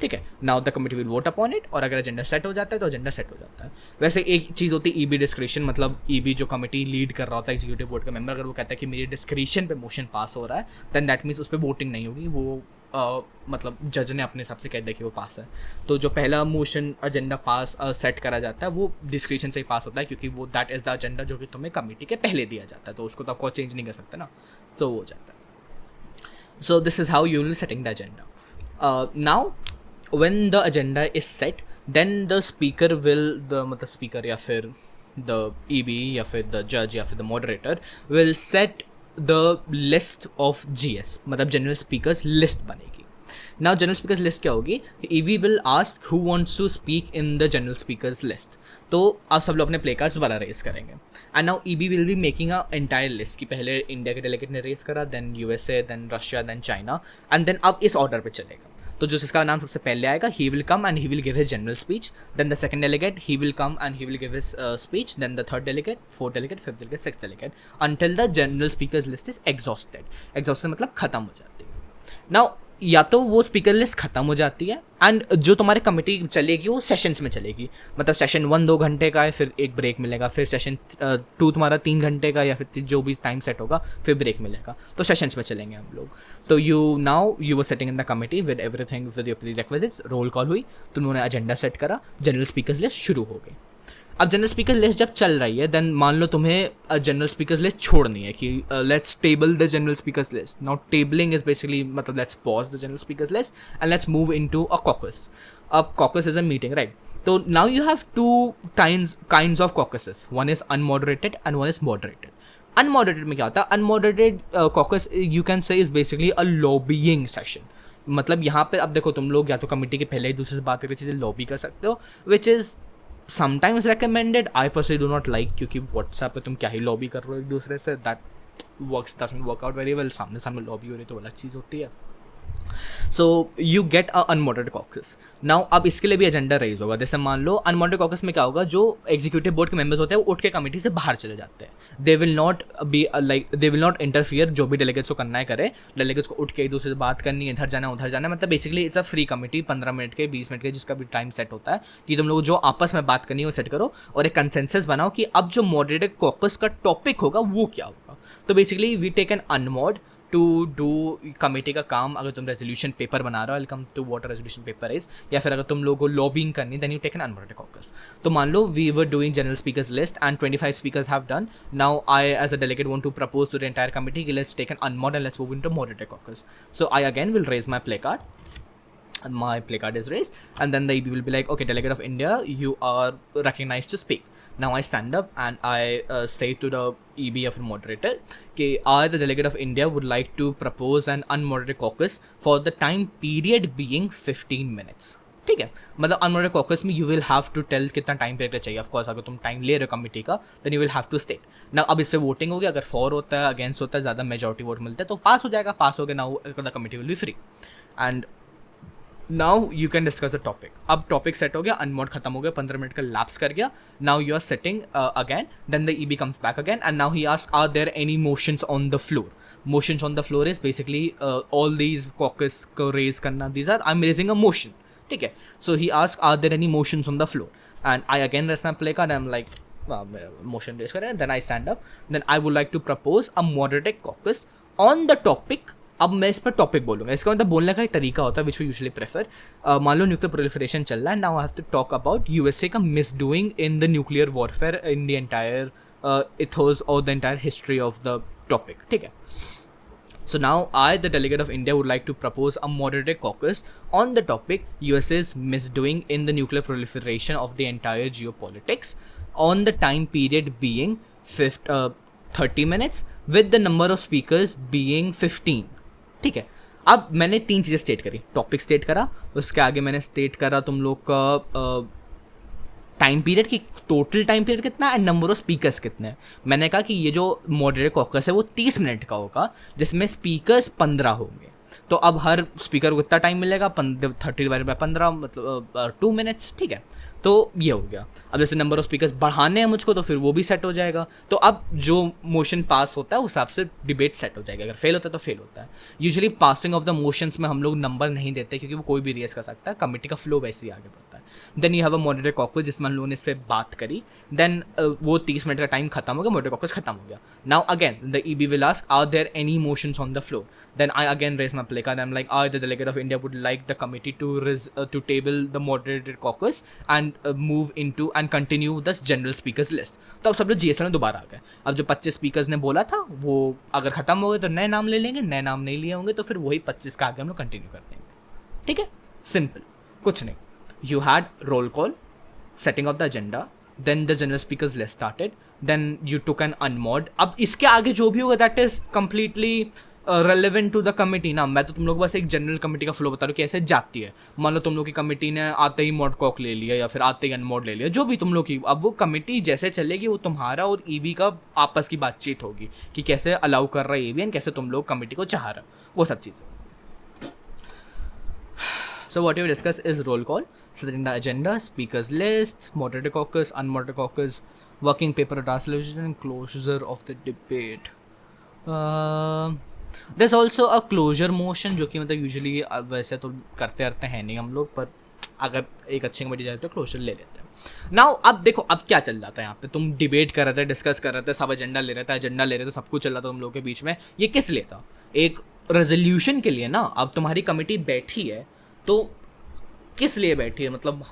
ठीक है। Now the committee will vote upon it, और अगर agenda set हो जाता है तो agenda set हो जाता है। वैसे एक चीज़ होती है EB डिस्क्रिप्शन, मतलब EB जो कमिटी लीड कर रहा होता है, एग्जीक्यूटिव बोर्ड का मेंबर, अगर वो कहता है कि मेरी डिस्क्रिप्शन पे मोशन पास हो रहा है, देन दैट मीन्स उस पर वोटिंग नहीं होगी, वो मतलब जज ने अपने हिसाब से कह दिया कि वो पास है। तो जो पहला मोशन एजेंडा पास सेट करा जाता है वो डिस्क्रिप्शन से ही पास होता है, क्योंकि वो दैट इज़ द एजेंडा जो कि तुम्हें कमिटी के पहले दिया जाता है, तो उसको तो आपको चेंज नहीं कर सकते ना, तो वो हो जाता है। So this is how you will setting the agenda. Now when the agenda is set, then the speaker will, मतलब speaker या फिर the EB या फिर the judge या फिर the moderator will set the list of GS, मतलब general speakers list बनेगी। Now general speakers list क्या होगी? EB will ask who wants to speak in the general speakers list। तो आप सब लोग अपने प्ले कार्ड्स दोबारा रेस करेंगे and now EB will be making a entire list कि पहले इंडिया के डेलीगेट ने रेस करा, then USA, then Russia, then China, and then अब इस ऑर्डर पे चलेगा। तो जो जिसका नाम सबसे पहले आएगा he will come and he will give his general speech, then the second delegate he will come and he will give his speech, then the third delegate, fourth delegate, fifth delegate, sixth delegate, until the general speakers list is exhausted. Exhausted मतलब खत्म हो जाती है। Now या तो वो speaker list खत्म हो जाती है एंड जो तुम्हारी कमिटी चलेगी वो सेशंस में चलेगी, मतलब सेशन 1 2 घंटे का है, फिर एक ब्रेक मिलेगा, फिर सेशन 2 तुम्हारा 3 घंटे का या फिर जो भी टाइम सेट होगा, फिर ब्रेक मिलेगा, तो सेशंस में चलेंगे हम लोग। तो you were setting in the committee with everything with your prerequisites, roll call हुई, तो उन्होंने एजेंडा सेट करा, जनरल स्पीकर्स लिस्ट शुरू हो गई। अब जनरल स्पीकर लिस्ट जब चल रही है, देन मान लो तुम्हें जनरल स्पीकर्स लिस्ट छोड़नी है कि let's table the general speakers list. Now tabling is basically मतलब let's pause the general speakers list and let's move into a caucus. अब caucus is a meeting, right? तो now you have two kinds of caucuses, one is unmoderated and one is moderated. Unmoderated में क्या होता है? Unmoderated caucus you can say is basically a lobbying session. मतलब यहाँ पे अब देखो, तुम लोग या तो कमिटी के पहले एक दूसरे से बात करके चीज़ें लॉबी कर सकते हो, which is sometimes recommended, I personally do not like, क्योंकि व्हाट्सएप पे तुम क्या ही लॉबी कर रहे हो एक दूसरे से, that doesn't work out very well. सामने सामने लॉबी हो रही तो अलग चीज़ होती है। So you get a unmoderated caucus. Now अब इसके लिए भी एजेंडा रेज होगा। जैसे मान लो अनमॉडरेटेड कॉकस में क्या होगा, जो एग्जीक्यूटिव बोर्ड के मेंबर्स होते हैं वो उठ के कमेटी से बाहर चले जाते हैं। दे विल नॉट इंटरफियर, जो भी डेलीगेट्स को करना है करे, डेलीगेट्स को उठ के एक दूसरे से बात करनी है, इधर जाना उधर जाना, मतलब basically it's a free committee. 15 minute के, 20 मिनट के, जिसका भी टाइम सेट होता है कि तुम लोग जो आपस में बात करनी है वो सेट करो और एक कंसेंसस बनाओ कि अब जो मॉडरेटेड कॉकस का टॉपिक होगा वो क्या होगा। तो basically we take an unmod to do committee का काम। अगर तुम रेजोल्यूशन पेपर बना रहे हो, welcome to what resolution paper is, या फिर अगर तुम लोगों को लॉबिंग करनी, then you take an unmoderated caucus. तो मान लो we were doing general speakers list and 25 speakers have done. Now I as a delegate want to propose to the entire committee कि let's take an unmod and let's move into moderated caucus. So I again will raise my placard. My play card is raised, and then the EB will be like, okay, delegate of India, you are recognized to speak. Now I stand up and I say to the EB of the moderator कि I, the delegate of India, would like to propose an unmoderated caucus for the time period being 15 minutes. ठीक है, मतलब unmoderated caucus में you will have to tell कितना time period चाहिए। Of course अगर तुम time ले रहे हो कमिटी का, then you will have to state. ना अब इस पर वोटिंग होगी, अगर फॉर होता है, अगेंस्ट होता है, ज़्यादा मेजॉरिटी वोट मिलता है तो पास हो जाएगा। पास हो गया, now the committee will be free and now you can discuss the topic. अब टॉपिक सेट हो गया, अनमोड खत्म हो गया, 15 मिनट का लैप्स कर गया। Now you are setting again, then the EB comes back again and now he ask are there any motions on the floor. Motions on the floor is basically all these caucus को raise करना, these are I am raising a motion, ठीक है। So he ask are there any motions on the floor and I again raise my placard, I am like motion raise करें, then I stand up, then I would like to propose a moderated caucus on the topic. अब मैं इस पर topic बोलूँगा, इसका मतलब बोलने का एक तरीका होता है विच वी यूजुअली प्रेफर. मान लो न्यूक्लियर प्रोलिफरेशन चल रहा है, now I have to talk about USA का misdoing in the nuclear warfare in the entire ethos और the entire history of the topic. ठीक है. So now I, the delegate of India, would like to propose a moderated caucus on the topic USA's misdoing in the nuclear proliferation of the entire geopolitics, on the time period being 30 minutes with the number of speakers being 15. ठीक है. अब मैंने 3 चीज़ें state करी. Topic state करा, उसके आगे मैंने स्टेट करा तुम लोग का टाइम पीरियड की, टोटल टाइम पीरियड कितना है एंड नंबर ऑफ स्पीकर्स कितने हैं. मैंने कहा कि ये जो मॉडरेट कॉकस है वो 30 मिनट का होगा, जिसमें स्पीकर्स 15 होंगे. तो अब हर स्पीकर को कितना टाइम मिलेगा, 30/15 मतलब 2 मिनट्स. ठीक है. तो ये हो गया. अब जैसे नंबर ऑफ स्पीकर्स बढ़ाने हैं मुझको तो फिर वो भी सेट हो जाएगा. तो अब जो मोशन पास होता है उस हिसाब से डिबेट सेट हो जाएगा. अगर फेल होता है तो फेल होता है. Usually passing of the motions में हम लोग नंबर नहीं देते क्योंकि वो कोई भी रेस कर सकता है, कमेटी का फ्लो वैसे ही आगे बढ़ता है. Then you have a moderated caucus जिसमें हम लोगों ने इस पर बात करी. देन वो 30 मिनट का टाइम खत्म हो गया, मॉडरेटेड कॉकस खत्म हो गया. Now again the EB will ask are there any motions on the floor. Then I again raise my play card. I'm like, I, the delegate of India, would like the committee to table the moderated caucus and move into and continue this general speakers list. तो अब सब लोग GSL में दोबारा आ गए. अब जो 25 speakers ने बोला था वो अगर ख़त्म हो गए तो नए नाम ले लेंगे, नए नाम नहीं लिए होंगे तो फिर वही 25 का आगे हम लोग कंटिन्यू कर देंगे. ठीक है. सिंपल, कुछ नहीं. You had roll call, setting of the agenda, then the general speakers list started, then you took an unmod. अब इसके आगे जो भी होगा that is completely relevant to the committee ना. मैं तो तुम लोग बस एक जनरल कमेटी का फ्लो बता रहा हूँ कि ऐसे जाती है. मान लो तुम लोग की कमेटी ने आते ही मॉड कॉक ले लिया या फिर आते ही अनमॉड ले लिया, जो भी तुम लोग की, अब वो कमेटी जैसे चलेगी वो तुम्हारा और ईबी का आपस की बातचीत होगी कि कैसे अलाउ कर रहा है ईबी एंड कैसे तुम लोग कमेटी को चाह रहे हो, वो सब चीज़ें. So what we discuss is roll call, setting the agenda, speakers list, moderated caucus, unmoderated caucus, working paper translation, and closure of the debate. There's also a closure motion जो कि मतलब यूजुअली वैसे तो करते रहते हैं नहीं हम लोग, पर अगर एक अच्छी कमेटी जाए तो क्लोजर ले लेते हैं. नाउ अब देखो अब क्या चल जाता है यहाँ पे. तुम डिबेट कर रहे थे, डिस्कस कर रहे थे, सब एजेंडा ले रहे थे, एजेंडा ले रहे थे, सब कुछ चल रहा था तुम लोगों के बीच में. ये किस लिए था? एक रेजोल्यूशन के लिए ना. अब तुम्हारी कमेटी बैठी है तो किस लिए बैठी है? मतलब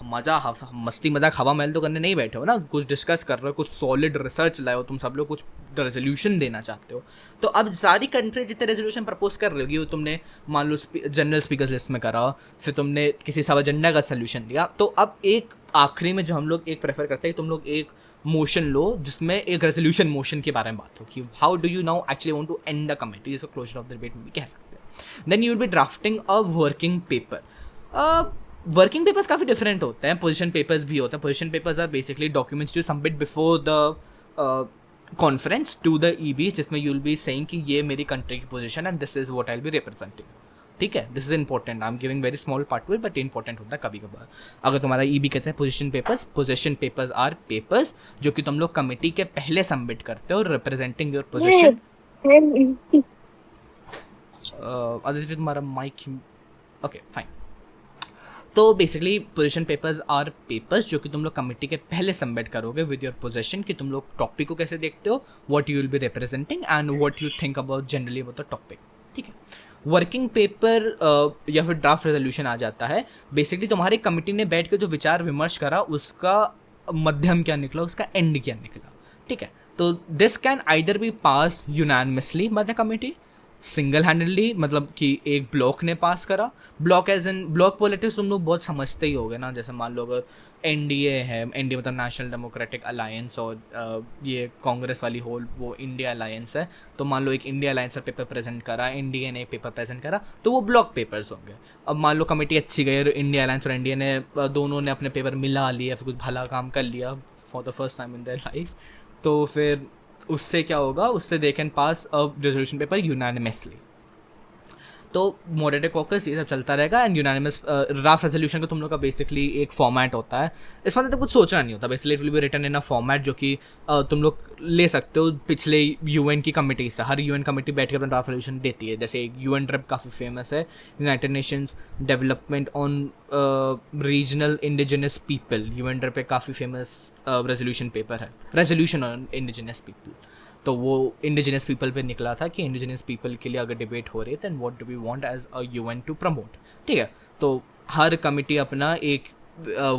मस्ती मजाक हवा महल तो करने नहीं बैठे हो ना, कुछ डिस्कस कर रहे हो, कुछ सॉलिड रिसर्च लाए हो तुम सब लोग, कुछ रेजोल्यूशन देना चाहते हो. तो अब सारी कंट्री जितने रेजोल्यूशन प्रपोज कर रही होगी वो तुमने मान लो जनरल स्पीकर्स लिस्ट में करा, फिर तुमने किसी सब एजेंडा का सोल्यूशन दिया. तो अब एक आखिरी में जो हम लोग एक प्रेफर करते हैं, तुम लोग एक मोशन लो जिसमें एक रेजोल्यूशन मोशन के बारे में बात हो कि how do you now actually want to end the committee, जिसको क्लोजर ऑफ द डिबेट में भी कह सकते हैं. Then you will be drafting a working paper. Working papers काफ़ी डिफरेंट होते हैं. पोजीशन पेपर्स भी होते हैं. Position papers are basically documents to submit before the conference to the EB, जिसमें यू विल बी सेइंग कि ये मेरी कंट्री की पोजीशन है, this is what I will be representing. ठीक है. This is important. I am giving very small part two it, but important होता है कभी कभार. अगर तुम्हारा ईबी कहते हैं पोजीशन पेपर्स आर पेपर्स जो कि तुम लोग कमेटी के पहले सबमिट करते हो रिप्रेजेंटिंग योर पोजीशन. आदित्य तुम्हारा माइक, ओके फाइन. तो basically position papers are papers जो कि तुम लोग कमेटी के पहले सबमिट करोगे विद योर पोजीशन कि तुम लोग टॉपिक को कैसे देखते हो, what you will be representing and what you think about generally about the topic. ठीक है. वर्किंग पेपर या फिर ड्राफ्ट रेजोल्यूशन आ जाता है. बेसिकली तुम्हारी कमेटी ने बैठ के जो विचार विमर्श करा उसका मध्यम क्या निकला, उसका एंड क्या निकला. ठीक है. तो this can either be pass unanimously by the committee, single handedly, मतलब कि एक ब्लॉक ने पास करा. Bloc as an bloc politics तुम लोग बहुत समझते ही होगे ना. जैसे मान लो अगर एनडीए है, एनडीए मतलब नेशनल डेमोक्रेटिक अलायंस, और ये कांग्रेस वाली होल वो इंडिया अलायंस है. तो मान लो एक इंडिया अलायंस का पेपर प्रेजेंट करा, एनडीए ने एक पेपर प्रेजेंट करा, तो वो ब्लॉक पेपर्स होंगे. अब मान लो कमेटी अच्छी गई और इंडिया अलायंस और एनडीए ने दोनों ने अपने पेपर मिला लिया, फिर कुछ भला काम कर लिया for the first time in their life, तो फिर उससे क्या होगा, उससे they can pass a resolution paper unanimously. तो मॉडरेटर कॉकस ये सब चलता रहेगा एंड यूनानिमस ड्राफ्ट रेजोल्यूशन का तुम लोग का बेसिकली एक फॉर्मेट होता है. इस बार तो कुछ सोचना नहीं होता. Basically it will be written in a format जो कि तुम लोग ले सकते हो पिछले यूएन की कमिटी से. हर यूएन कमिटी बैठ के अपना ड्राफ्ट रेजोल्यूशन देती है. जैसे यूएन ड्रिप काफ़ी फेमस है, United Nations development on regional indigenous people. UN drip एक काफ़ी फेमस रेजोल्यूशन पेपर है, रेजोल्यूशन ऑन इंडिजिनस पीपल. तो वो इंडिजिनस पीपल पे निकला था कि इंडिजिनस पीपल के लिए अगर डिबेट हो रही है then what do we want as a UN to promote. ठीक है, तो हर कमिटी अपना एक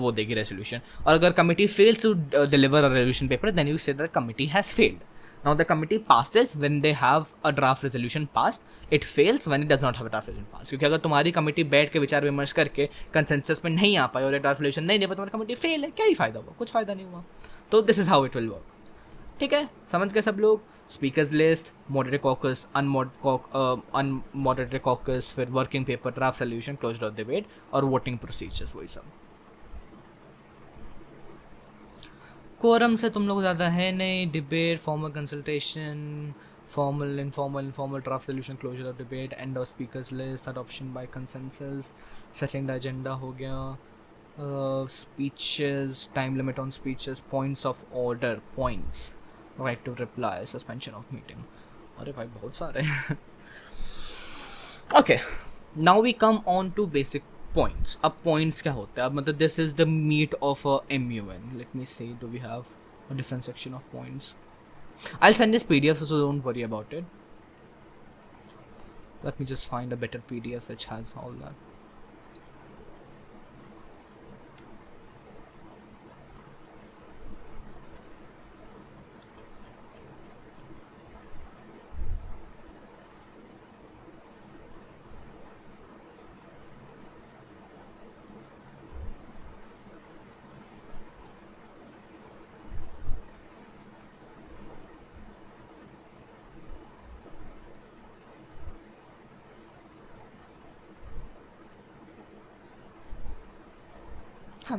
वो देगी रेजोल्यूशन. और अगर committee fails to deliver a resolution paper then you say the committee has failed. Now the committee passes when they have a draft resolution passed. It fails when it does not have a draft resolution passed. क्योंकि अगर तुम्हारी committee बैठ के विचार विमर्श करके consensus में नहीं आ पाई और एक ड्राफ्ट रेजोल्यूशन नहीं दे पाई, तुम्हारी कमिटी फेल है, क्या ही फायदा हुआ? कुछ फायदा नहीं हुआ. तो this is how it will work. ठीक है, समझ गए सब लोग? Speakers list, moderator caucus, unmoderated caucus, फिर working paper, draft solution, closed of debate और वोटिंग प्रोसीजर्स, वही सब. कोरम से तुम लोग ज़्यादा है नहीं. Debate, formal consultation, formal informal draft solution, closure of debate, end of speakers list, adoption by consensus, second agenda हो गया, speeches, time limit on speeches, points of order, points, right to reply, suspension of meeting. अरे भाई बहुत सारे. Okay, now we come on to basic points. अब points क्या होता है? अब मतलब this is the meat of a MUN. Let me see, do we have a different section of points? I'll send this PDF, so don't worry about it. Let me just find a better PDF which has all that.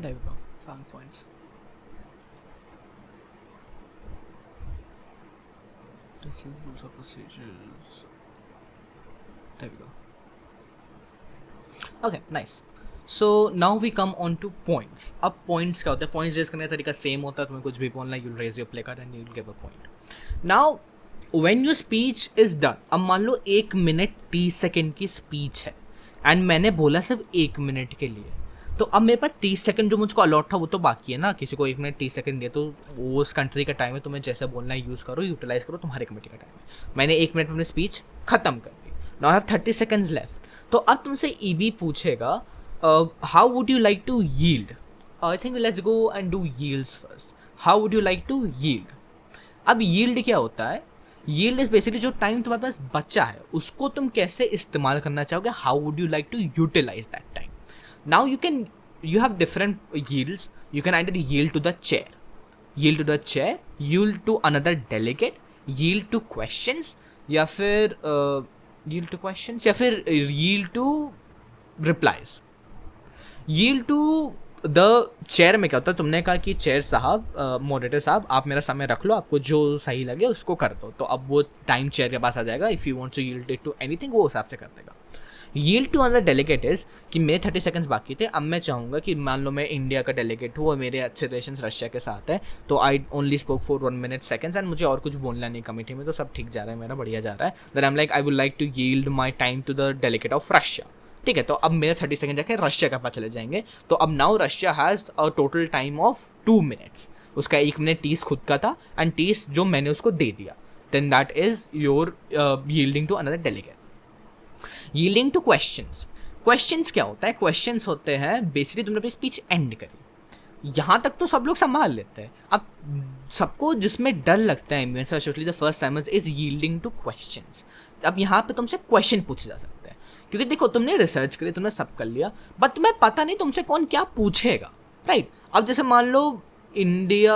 There we go. 7 points. This is rules of procedures. There we go. Okay, nice. So now we come on to points. अब points क्या होता है? Points raise करने का तरीका same होता है. तुम्हें कुछ भी बोलना है, you'll raise your play card and you'll give a point. Now, when your speech is done, अब मान लो 1 मिनट 30 सेकेंड की स्पीच है एंड मैंने बोला सिर्फ 1 मिनट के लिए. तो अब मेरे पास 30 सेकंड जो मुझको अलॉट था वो तो बाकी है ना. किसी को 1 मिनट 30 सेकंड दिया तो वो उस कंट्री का टाइम है, तुम्हें जैसे बोलना है यूज़ करो, यूटिलाइज करो, तुम्हारे कमेटी का टाइम है. मैंने 1 मिनट में अपनी स्पीच खत्म कर दी. Now I have 30 seconds left. तो अब तुमसे ईबी पूछेगा how would you like to yield. I think let's go and do yields first. How would you like to yield. अब यील्ड क्या होता है? यील्ड इज बेसिकली जो टाइम तुम्हारे पास बचा है उसको तुम कैसे इस्तेमाल करना चाहोगे. How would you like to utilize that time. Now you have different yields. You can either yield to the chair, yield to another delegate, yield to questions, या फिर yield to questions या फिर yield to replies. Yield to the chair में क्या होता है? तुमने कहा कि चेयर साहब, मॉडरेटर साहब, आप मेरा समय रख लो, आपको जो सही लगे उसको कर दो. तो अब वो टाइम चेयर के पास आ जाएगा. If you want to yield it to anything वो हिसाब से कर देगा. Yield to another delegate is कि मेरे 30 सेकंड्स बाकी थे. अब मैं चाहूँगा कि मान लो मैं इंडिया का डेलीगेट हूँ और मेरे अच्छे रिलेशंस रशिया के साथ है, तो I only spoke for 1 minute seconds and मुझे और कुछ बोलना नहीं कमेटी में, तो सब ठीक जा रहा है मेरा, बढ़िया जा रहा है. Then I am like I would like to yield my time to the delegate of Russia. ठीक है, तो अब मेरे 30 सेकंड जाके रशिया के पास चले जाएंगे. तो अब now Russia has a total time of 2 minutes. उसका 1 मिनट 30 खुद का था एंड 30 जो मैंने उसको दे दिया. Then that is your yielding to another delegate. Yielding to questions. Questions क्या होता है? क्वेश्चंस होते हैं बेसिकली तुमने अपनी स्पीच एंड करी, यहाँ तक तो सब लोग संभाल लेते हैं. अब सबको जिसमें डर लगता है MUN specially the first timers is yielding to questions. अब यहाँ पे तुमसे क्वेश्चन पूछे जा सकते हैं क्योंकि देखो तुमने रिसर्च करी, तुमने सब कर लिया, बट तुम्हें पता नहीं तुमसे कौन क्या पूछेगा, राइट? अब जैसे मान लो इंडिया,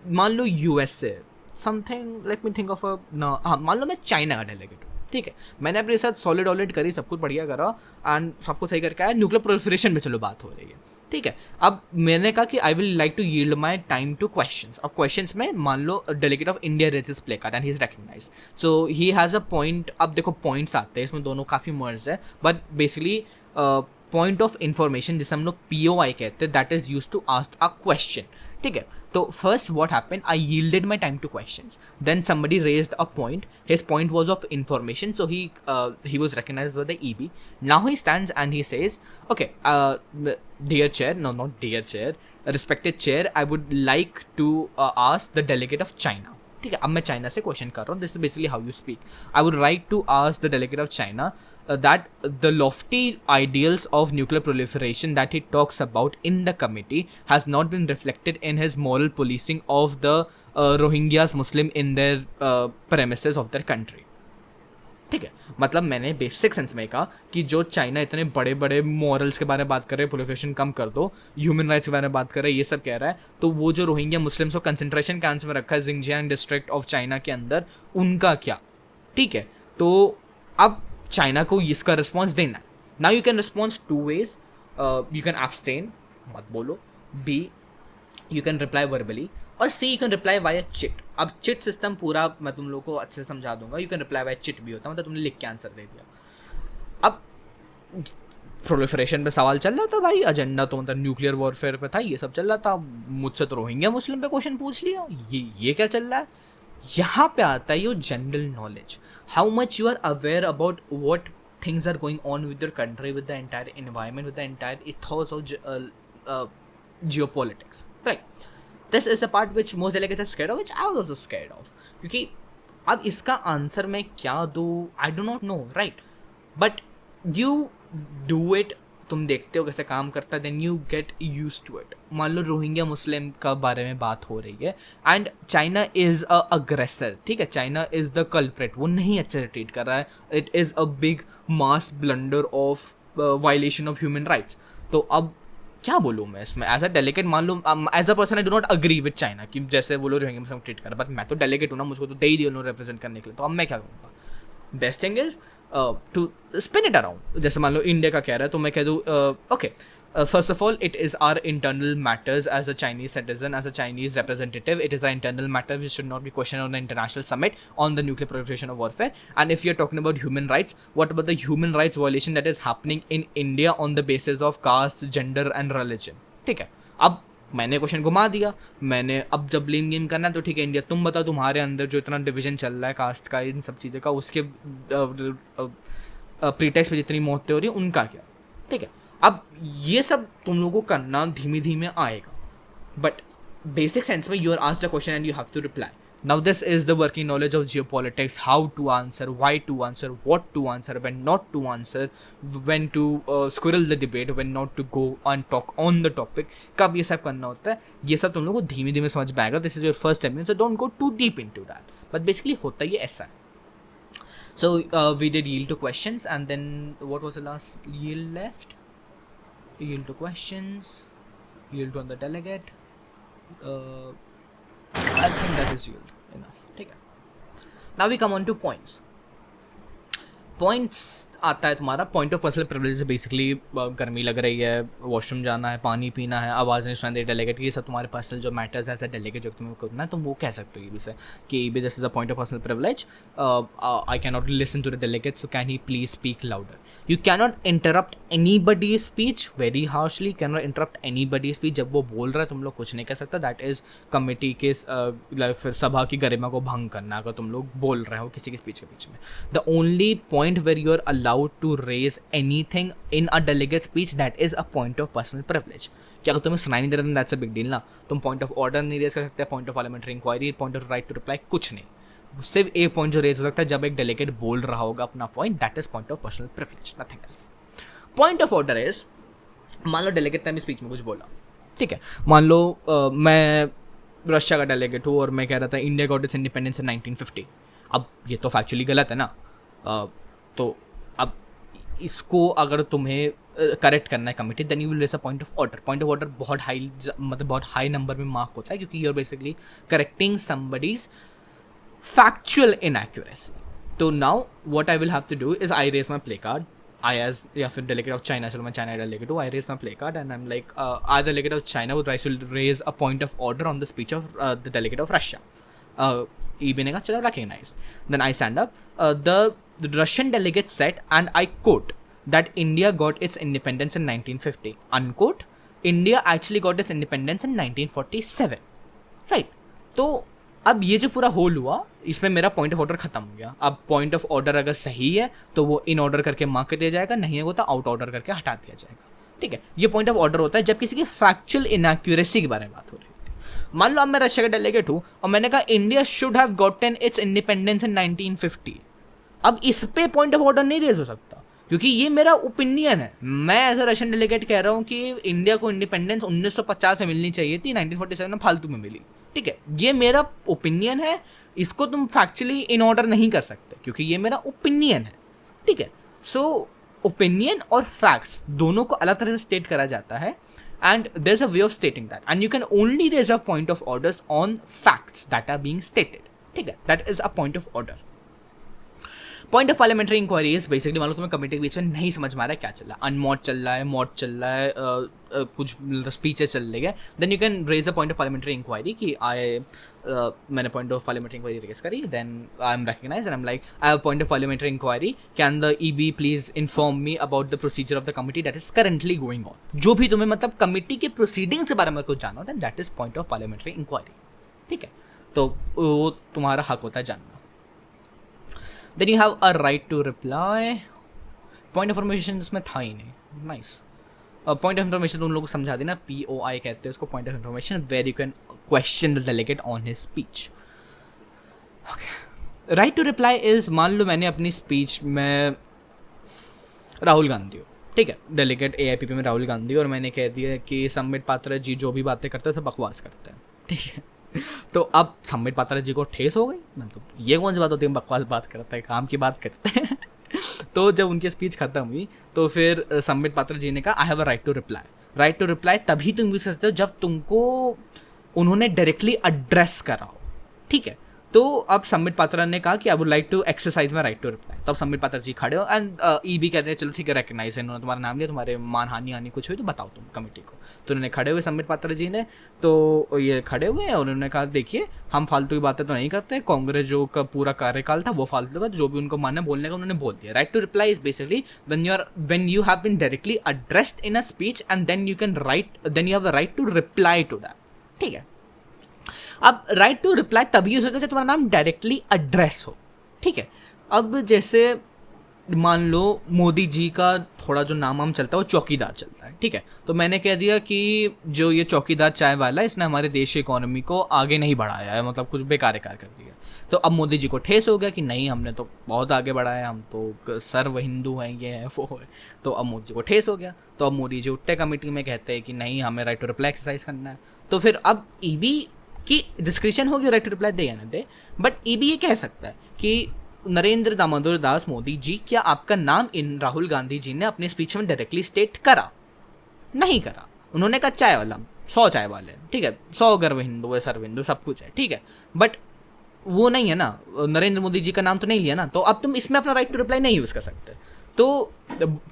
मान लो USA, something, let me think of हाँ मान लो मैं चाइना का डेलीगेट हूँ. ठीक है, मैंने अपने साथ सॉलिड ऑलिड करी, सब कुछ बढ़िया करा एंड सब कुछ सही करके आया, न्यूक्लियर प्रोलिफरेशन पे चलो बात हो रही है, ठीक है। अब मैंने कहा कि I will like to yield my time to questions. अब क्वेश्चंस में मान लो delegate of India raises placard and he is recognise, so he has a point. अब देखो पॉइंट्स आते हैं इसमें, दोनों काफ़ी मर्ज है, but basically point of information जिसे हम लोग POI कहते हैं, that is use to ask a question, ठीक है। तो first what happened, I yielded my time to questions, then somebody raised a point, his point was of information, so he was recognized by the EB. Now he stands and he says, okay, dear chair, no, not dear chair, respected chair, I would like to ask the delegate of China, ठीक है। अब मैं China से question कर रहा हूँ, this is basically how you speak. I would like to ask the delegate of China that the lofty ideals of nuclear proliferation that he talks about in the committee has not been reflected in his moral policing of the Rohingyas Muslim in their premises of their country, ठीक है। मतलब मैंने basic sense में कहा कि जो China इतने बड़े बड़े मॉरल्स के बारे में बात कर रहे हैं, प्रोलिफरेशन कम कर दो, ह्यूमन राइट्स के बारे में बात कर रहे हैं, ये सब कह रहा है, तो वो जो रोहिंग्या मुस्लिम्स को कंसंट्रेशन कैंप्स में रखा है जिंगजियांग डिस्ट्रिक्ट ऑफ चाइना के अंदर, उनका क्या, ठीक है। तो अब चाइना को इसका रिस्पॉन्स देना है। Now you can response 2 ways, you can abstain, मत बोलो, B you can reply verbally, और C you can reply via chit. अब चिट सिस्टम पूरा मैं तुम लोग को अच्छे से समझा दूंगा। You can reply via chit भी होता है, मतलब तुमने लिख के आंसर दे दिया। अब प्रोलिफरेशन पे सवाल चल रहा था भाई, एजेंडा तो मतलब न्यूक्लियर वॉरफेयर पे था, ये सब चल रहा था, मुझसे तो रोहिंग्या मुस्लिम पे क्वेश्चन पूछ लिया, ये क्या चल रहा है। यहाँ पे आता है your general knowledge, how much you are aware about what things are going on with your country, with the entire environment, with the entire ethos of geopolitics, right. This is a part which most delegates are scared of, which I was also scared of, क्योंकि अब इसका answer मैं क्या दूँ, I do not know, right. But you do it, तुम देखते हो कैसे काम करता है, then you get use to it. मान लो रोहिंग्या मुस्लिम का बारे में बात हो रही है एंड चाइना इज़ अ अग्रेसर, ठीक है, चाइना इज़ द कल्प्रेट, वो नहीं अच्छे से ट्रीट कर रहा है, it is a big mass blunder of violation of human rights. तो अब क्या बोलूँ मैं इसमें, एज अ डेलीगेट, मान लो as a person I do not agree with China कि जैसे वो लोग रोहिंग्या मुस्लिम ट्रीट कर रहे हैं, बट मैं तो डेलीगेट हूँ ना, मुझको तो दे ही दिया उन्होंने रिप्रेजेंट करने के लिए, तो अब मैं क्या करूँगा। Best thing is to spin it around, जैसे मान लो इंडिया का कह रहा है तो मैं कह दूँ okay, first of all, it is our internal matters as a Chinese citizen, as a Chinese representative. It is our internal matter which should not be questioned on the international summit on the nuclear proliferation of warfare. And if you're talking about human rights, what about the human rights violation that is happening in India on the basis of caste, gender and religion? ठीक है, अब मैंने question घुमा दिया, मैंने अब जब blame game करना है तो ठीक है इंडिया, तुम बताओ तुम्हारे अंदर जो इतना डिवीजन चल रहा है कास्ट का, इन सब चीज़ों का, उसके प्रीटेक्स्ट पे जितनी मौतें हो रही है उनका क्या, ठीक है। अब ये सब तुम लोगों को करना धीमे धीमे आएगा, बट बेसिक सेंस में you are asked a question and you have to reply. Now this is the working knowledge of geopolitics, how to answer, why to answer, what to answer, when not to answer, when to squirrel the debate, when not to go and talk on the topic, कब ये सब करना होता है, ये सब तुम लोगों को धीमे धीमे समझ में आएगा। This is your first step, so don't go too deep into that, but basically होता ये ऐसा है। So we did yield to questions, and then what was the last yield left? Yield to questions, yield on the delegate. I think that is yield enough. ठीक है. Now we come on to points. Points आता है तुम्हारा point of personal privilege. Basically गर्मी लग रही है, washroom जाना है, पानी पीना है, आवाज़ नहीं सुनाई दे डेलीगेट, ये सब तुम्हारे पर्सनल जो मैटर्स है एज अ डेलीगेट जो तुम्हें करना है, तुम वो कह सकते हो ये भी से कि बी this is a point of personal privilege, I can not listen to the delegate, so can he please speak louder. You can not interrupt anybody speech very harshly, can not interrupt anybody speech. जब वो बोल रहा है तुम लोग कुछ नहीं कह सकता, दैट इज़ कमेटी के फिर सभा की गरिमा को भंग करना अगर तुम लोग बोल रहे हो किसी की स्पीच के बीच में। The only point where you are allowed to raise anything in a delegate speech, that is a point of personal privilege. कि अगर तुम्हें सुनाई नहीं दे रहा है that's a big deal ना, तुम पॉइंट ऑफ ऑर्डर नहीं रेज कर सकते, point of parliamentary inquiry, point of right to reply, कुछ नहीं। सिर्फ एक पॉइंट जो रेज हो सकता है जब एक डेलीगेट बोल रहा होगा अपना point, that is point of personal privilege, nothing else. Point of order is, मान लो डेलीगेट ने स्पीच में कुछ बोला, ठीक है, मान लो मैं रशिया का डेलीगेट हूँ और मैं कह रहा था India got its independence in 1950। अब ये तो फैक्चुअली गलत है ना, तो अब इसको अगर तुम्हें करेक्ट करना है committee, then you will raise a point of order. Point of order बहुत हाई, मतलब बहुत हाई नंबर में मार्क होता है, क्योंकि you are basically correcting somebody's factual inaccuracy, तो now what I will have to do is I raise my play card. I as या फिर delegate of China, चलो मैं China delegate हूँ, I raise my play card and I'm like, I the delegate of China would raise a point of order on the speech of the delegate of Russia. EB ने कहा चलो recognize. Then I stand up. The Russian delegate said, and I quote, that India got its independence in 1950. Unquote. India actually got its independence in 1947. Right. तो अब ये जो पूरा whole हुआ, इसमें मेरा पॉइंट ऑफ ऑर्डर खत्म हो गया. अब पॉइंट ऑफ ऑर्डर अगर सही है तो वो इन ऑर्डर करके मार्क कर दिया जाएगा, नहीं है वो तो आउट ऑर्डर करके हटा दिया जाएगा. ठीक है, ये पॉइंट ऑफ ऑर्डर होता है जब किसी की फैक्चुअल इनएक्यूरेसी के बारे में बात हो रही है. मान लो अब मैं रशिया का डेलीगेट हूँ और मैंने कहा India should have gotten it's independence in 1950. अब इस पे पॉइंट ऑफ ऑर्डर नहीं रेज हो सकता क्योंकि ये मेरा ओपिनियन है. मैं एज अ रशियन डेलीगेट कह रहा हूँ कि इंडिया को इंडिपेंडेंस 1950 में मिलनी चाहिए थी, 1947 में फालतू में मिली. ठीक है, ये मेरा ओपिनियन है, इसको तुम फैक्चुअली इन ऑर्डर नहीं कर सकते क्योंकि ये मेरा ओपिनियन है. ठीक है, सो ओपिनियन और फैक्ट्स दोनों को अलग तरह से स्टेट करा जाता है and there is a way of stating that and you can only raise a point of orders on facts that are being stated. ठीक है, that is a point of order. Point of parliamentary inquiry is basically मान लो तुम्हें committee के बीच में नहीं समझ में आ रहा है क्या चल रहा है, अनमॉड चल रहा है, मॉड चल रहा है, कुछ स्पीचेस चल रही है, then you can raise a point of parliamentary inquiry कि मैंने point of parliamentary inquiry raise करी, then I am recognise and I am like I have point of parliamentary inquiry, can the EB please inform me about the procedure of the committee that is currently going on. जो भी तुम्हें मतलब committee के proceedings के बारे में कुछ जानो then that is point of parliamentary inquiry. ठीक है, तो वो तुम्हारा हक होता है जानना. Then you have a right to reply. Point of information इसमें था ही नहीं. Nice. Point of information तुम लोग को समझा देना, POI कहते हैं उसको, point of information, where you can question the delegate on his speech. Okay. Right to reply is, मान लो मैंने अपनी स्पीच में राहुल गांधी हो, ठीक है, डेलीगेट AIPP में राहुल गांधी, और मैंने कह दिया कि संबित पात्रा जी जो भी बातें करते हैं सब बकवास करते हैं. ठीक है, तो अब संबित पात्रा जी को ठेस हो गई, मतलब ये कौन सी बात होती है, बकवास बात करता है, काम की बात करते हैं. तो जब उनकी स्पीच खत्म हुई तो फिर संबित पात्रा जी ने कहा I have a right to reply. Right to reply तभी तुम यूज करते हो जब तुमको उन्होंने डायरेक्टली एड्रेस करा हो. ठीक है, तो अब संबित पात्रा ने कहा कि I would like to exercise my right to reply. तब संबित पात्रा जी खड़े हो एंड ईबी कहते हैं चलो ठीक है, रिकग्नाइज है, इन्होंने तुम्हारा नाम लिया, तुम्हारे मानहानि आनी कुछ हुई तो बताओ तुम कमेटी को. तो उन्होंने खड़े हुए संबित पात्रा जी ने, तो ये खड़े हुए और उन्होंने कहा देखिए हम फालतू की बातें तो नहीं करते, कांग्रेस जो का पूरा कार्यकाल था वो फालतू का, जो भी उनको मानना बोलने का उन्होंने बोल दिया. Right to reply is basically when you have been directly addressed in a speech and then you have the right to reply to that. ठीक है, अब राइट टू रिप्लाई तभी हो सकता है जब तुम्हारा नाम डायरेक्टली एड्रेस हो. ठीक है, अब जैसे मान लो मोदी जी का थोड़ा जो नाम चलता है वो चौकीदार चलता है. ठीक है, तो मैंने कह दिया कि जो ये चौकीदार चाय वाला है इसने हमारे देश की इकोनॉमी को आगे नहीं बढ़ाया है, मतलब कुछ बेकार कार्य कर दिया. तो अब मोदी जी को ठेस हो गया कि नहीं हमने तो बहुत आगे बढ़ाया, हम तो सर्व हिंदू हैं, ये है वो है. तो अब मोदी जी को ठेस हो गया, तो अब मोदी जी उठते कमेटी में कहते हैं कि नहीं हमें राइट टू रिप्लाई एक्सरसाइज करना है. तो फिर अब ईबी कि डिस्क्रिप्शन होगी राइट टू रिप्लाई दे या ना दे, बट ईबी ये कह सकता है कि नरेंद्र दामोदर दास मोदी जी क्या आपका नाम इन राहुल गांधी जी ने अपनी स्पीच में डायरेक्टली स्टेट करा? नहीं करा. उन्होंने कहा चाय वाला 100 चाय वाले, ठीक है, 100 गर्व हिंदू है, सर्व हिंदू सब कुछ है, ठीक है, बट वो नहीं है ना, नरेंद्र मोदी जी का नाम तो नहीं लिया ना, तो अब तुम इसमें अपना राइट टू रिप्लाई नहीं यूज़ कर सकते. तो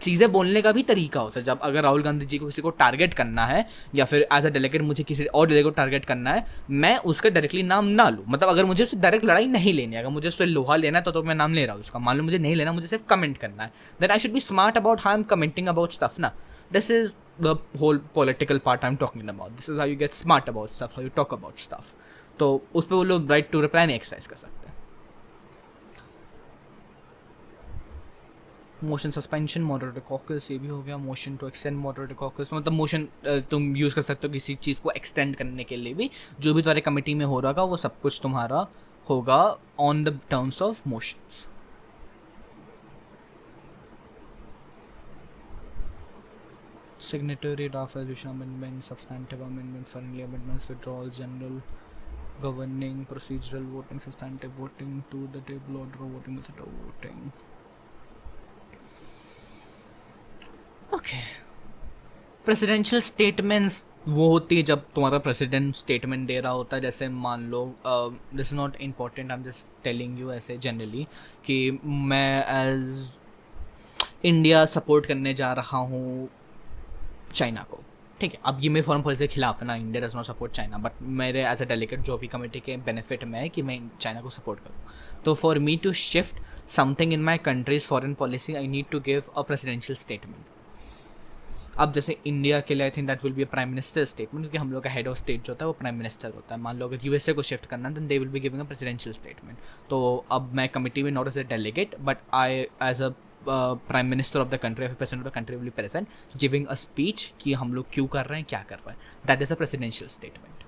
चीज़ें बोलने का भी तरीका होता है. जब अगर राहुल गांधी जी को किसी को टारगेट करना है या फिर एज अ डेलीगेट मुझे किसी और डेलीगेट को टारगेट करना है, मैं उसका डायरेक्टली नाम ना लूँ. मतलब अगर मुझे उससे डायरेक्ट लड़ाई नहीं लेनी है, अगर मुझे उससे लोहा लेना है तो मैं नाम ले रहा हूँ उसका. मान लो मुझे नहीं लेना, मुझे सिर्फ कमेंट करना है, then I should be smart about how I am commenting about stuff ना. This is the whole political part I am talking about. This is how you get smart about stuff, how you talk about stuff. तो उस पर वो लोग right to reply नहीं exercise कर सकते. Motion suspension moderator caucus, ये भी हो गया. Motion to extend moderator caucus, मतलब मोशन तुम यूज़ कर सकते हो किसी चीज़ को एक्सटेंड करने के लिए भी. जो भी तुम्हारे कमेटी में हो रहा वो सब कुछ तुम्हारा होगा on the terms of motions. Signatory, draft resolution amendment, substantive amendment, friendly amendments, withdrawal, general governing, procedural voting, substantive voting, to the table order voting, method of voting. Okay. Presidential statements वो होती है जब तुम्हारा president statement दे रहा होता है, जैसे मान लो this is not important, I am just telling you ऐसे जनरली कि मैं एज इंडिया सपोर्ट करने जा रहा हूँ चाइना को, ठीक है। अब ये मेरे फॉरेन पॉलिसी के खिलाफ है ना, India does not support China, but मेरे एज अ डेलीगेट जो भी कमेटी के बेनिफिट में है कि मैं चाइना को सपोर्ट करूँ। तो for me to shift something in my country's foreign policy I need to give a presidential statement. अब जैसे इंडिया के लिए I think that will be a prime minister statement, क्योंकि हम लोग का हेड ऑफ स्टेट जो होता है वो प्राइम मिनिस्टर होता है। मान लो अगर यूएसए को शिफ्ट करना है then they will be giving a presidential statement. तो अब मैं कमिटी में not as a delegate but I as a prime minister of the country, president of the country will be present giving a speech कि हम लोग क्यों कर रहे हैं, क्या कर रहे हैं। That is a presidential statement.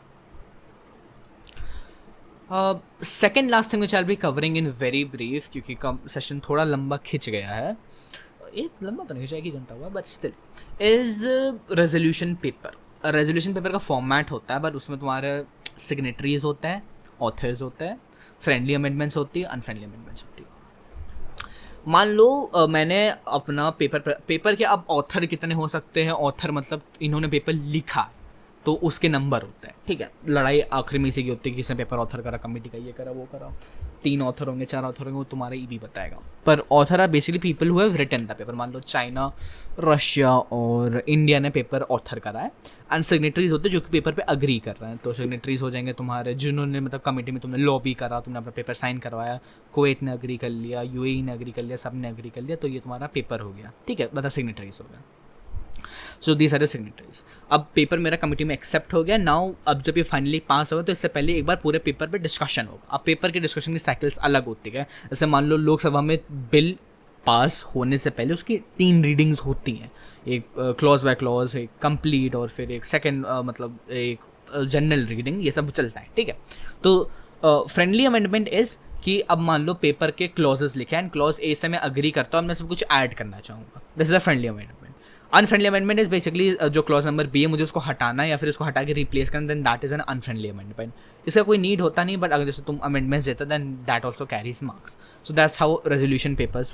Second last thing which I be covering in very brief, क्योंकि सेशन थोड़ा लंबा खिंच गया है, एक लंबा तो नहीं खिंचा, 1 घंटा हुआ, but still is resolution paper. Resolution paper का फॉर्मेट होता है, बट उसमें तुम्हारे सिग्नेटरीज होते हैं, ऑथर्स होते हैं, फ्रेंडली अमेंडमेंट्स होती है, अनफ्रेंडली अमेंडमेंट्स होती है। मान लो मैंने अपना पेपर के अब ऑथर कितने हो सकते हैं, ऑथर मतलब इन्होंने पेपर लिखा तो उसके नंबर होते हैं, ठीक है। लड़ाई आखिरी में इसी की होती है कि किसने पेपर ऑथर करा, कमेटी का ये करा वो करा, 3 ऑथर होंगे 4 ऑथर होंगे, वो तुम्हारा ईबी बताएगा। पर author are basically people who have written the paper. मान लो चाइना, रशिया और इंडिया ने पेपर ऑथर करा है, एंड सिग्नेटरीज होते हैं जो कि पेपर पे अग्री कर रहे हैं। तो सिग्नेटरीज हो जाएंगे तुम्हारे जिन्होंने मतलब कमेटी में तुमने लॉबी करा, तुमने अपना पेपर साइन करवाया, कुवैत ने अग्री कर लिया, यूएई ने अग्री कर लिया, सब ने अग्री कर लिया, तो ये तुम्हारा पेपर हो गया, ठीक है, मतलब सिग्नेटरीज हो गया। So these are signatories. अब पेपर मेरा कमेटी में एक्सेप्ट हो गया। नाउ अब जब ये फाइनली पास होगा तो इससे पहले एक बार पूरे पेपर पे डिस्कशन होगा। अब पेपर के डिस्कशन की साइकिल्स अलग होती है। जैसे मान लो लोकसभा में बिल पास होने से पहले उसकी 3 रीडिंग्स होती हैं, एक क्लॉज बाय क्लॉज, एक कंप्लीट और फिर एक सेकेंड मतलब एक जनरल रीडिंग, ये सब चलता है, ठीक है। तो फ्रेंडली अमेंडमेंट इज़ कि अब मान लो पेपर के क्लॉजेस लिखे हैं एंड क्लॉज ए से मैं अग्री करता हूँ, मैं सब कुछ ऐड करना चाहूँगा, this is a friendly amendment. Unfriendly amendment is basically जो क्लॉज नंबर बी है मुझे उसको हटाना है या फिर उसको हटा के रिप्लेस करना, then that is an unfriendly amendment. इसका कोई नीड होता नहीं, बट अगर जैसे तुम अमेंडमेंट्स देते then that also carries marks. So that's how resolution papers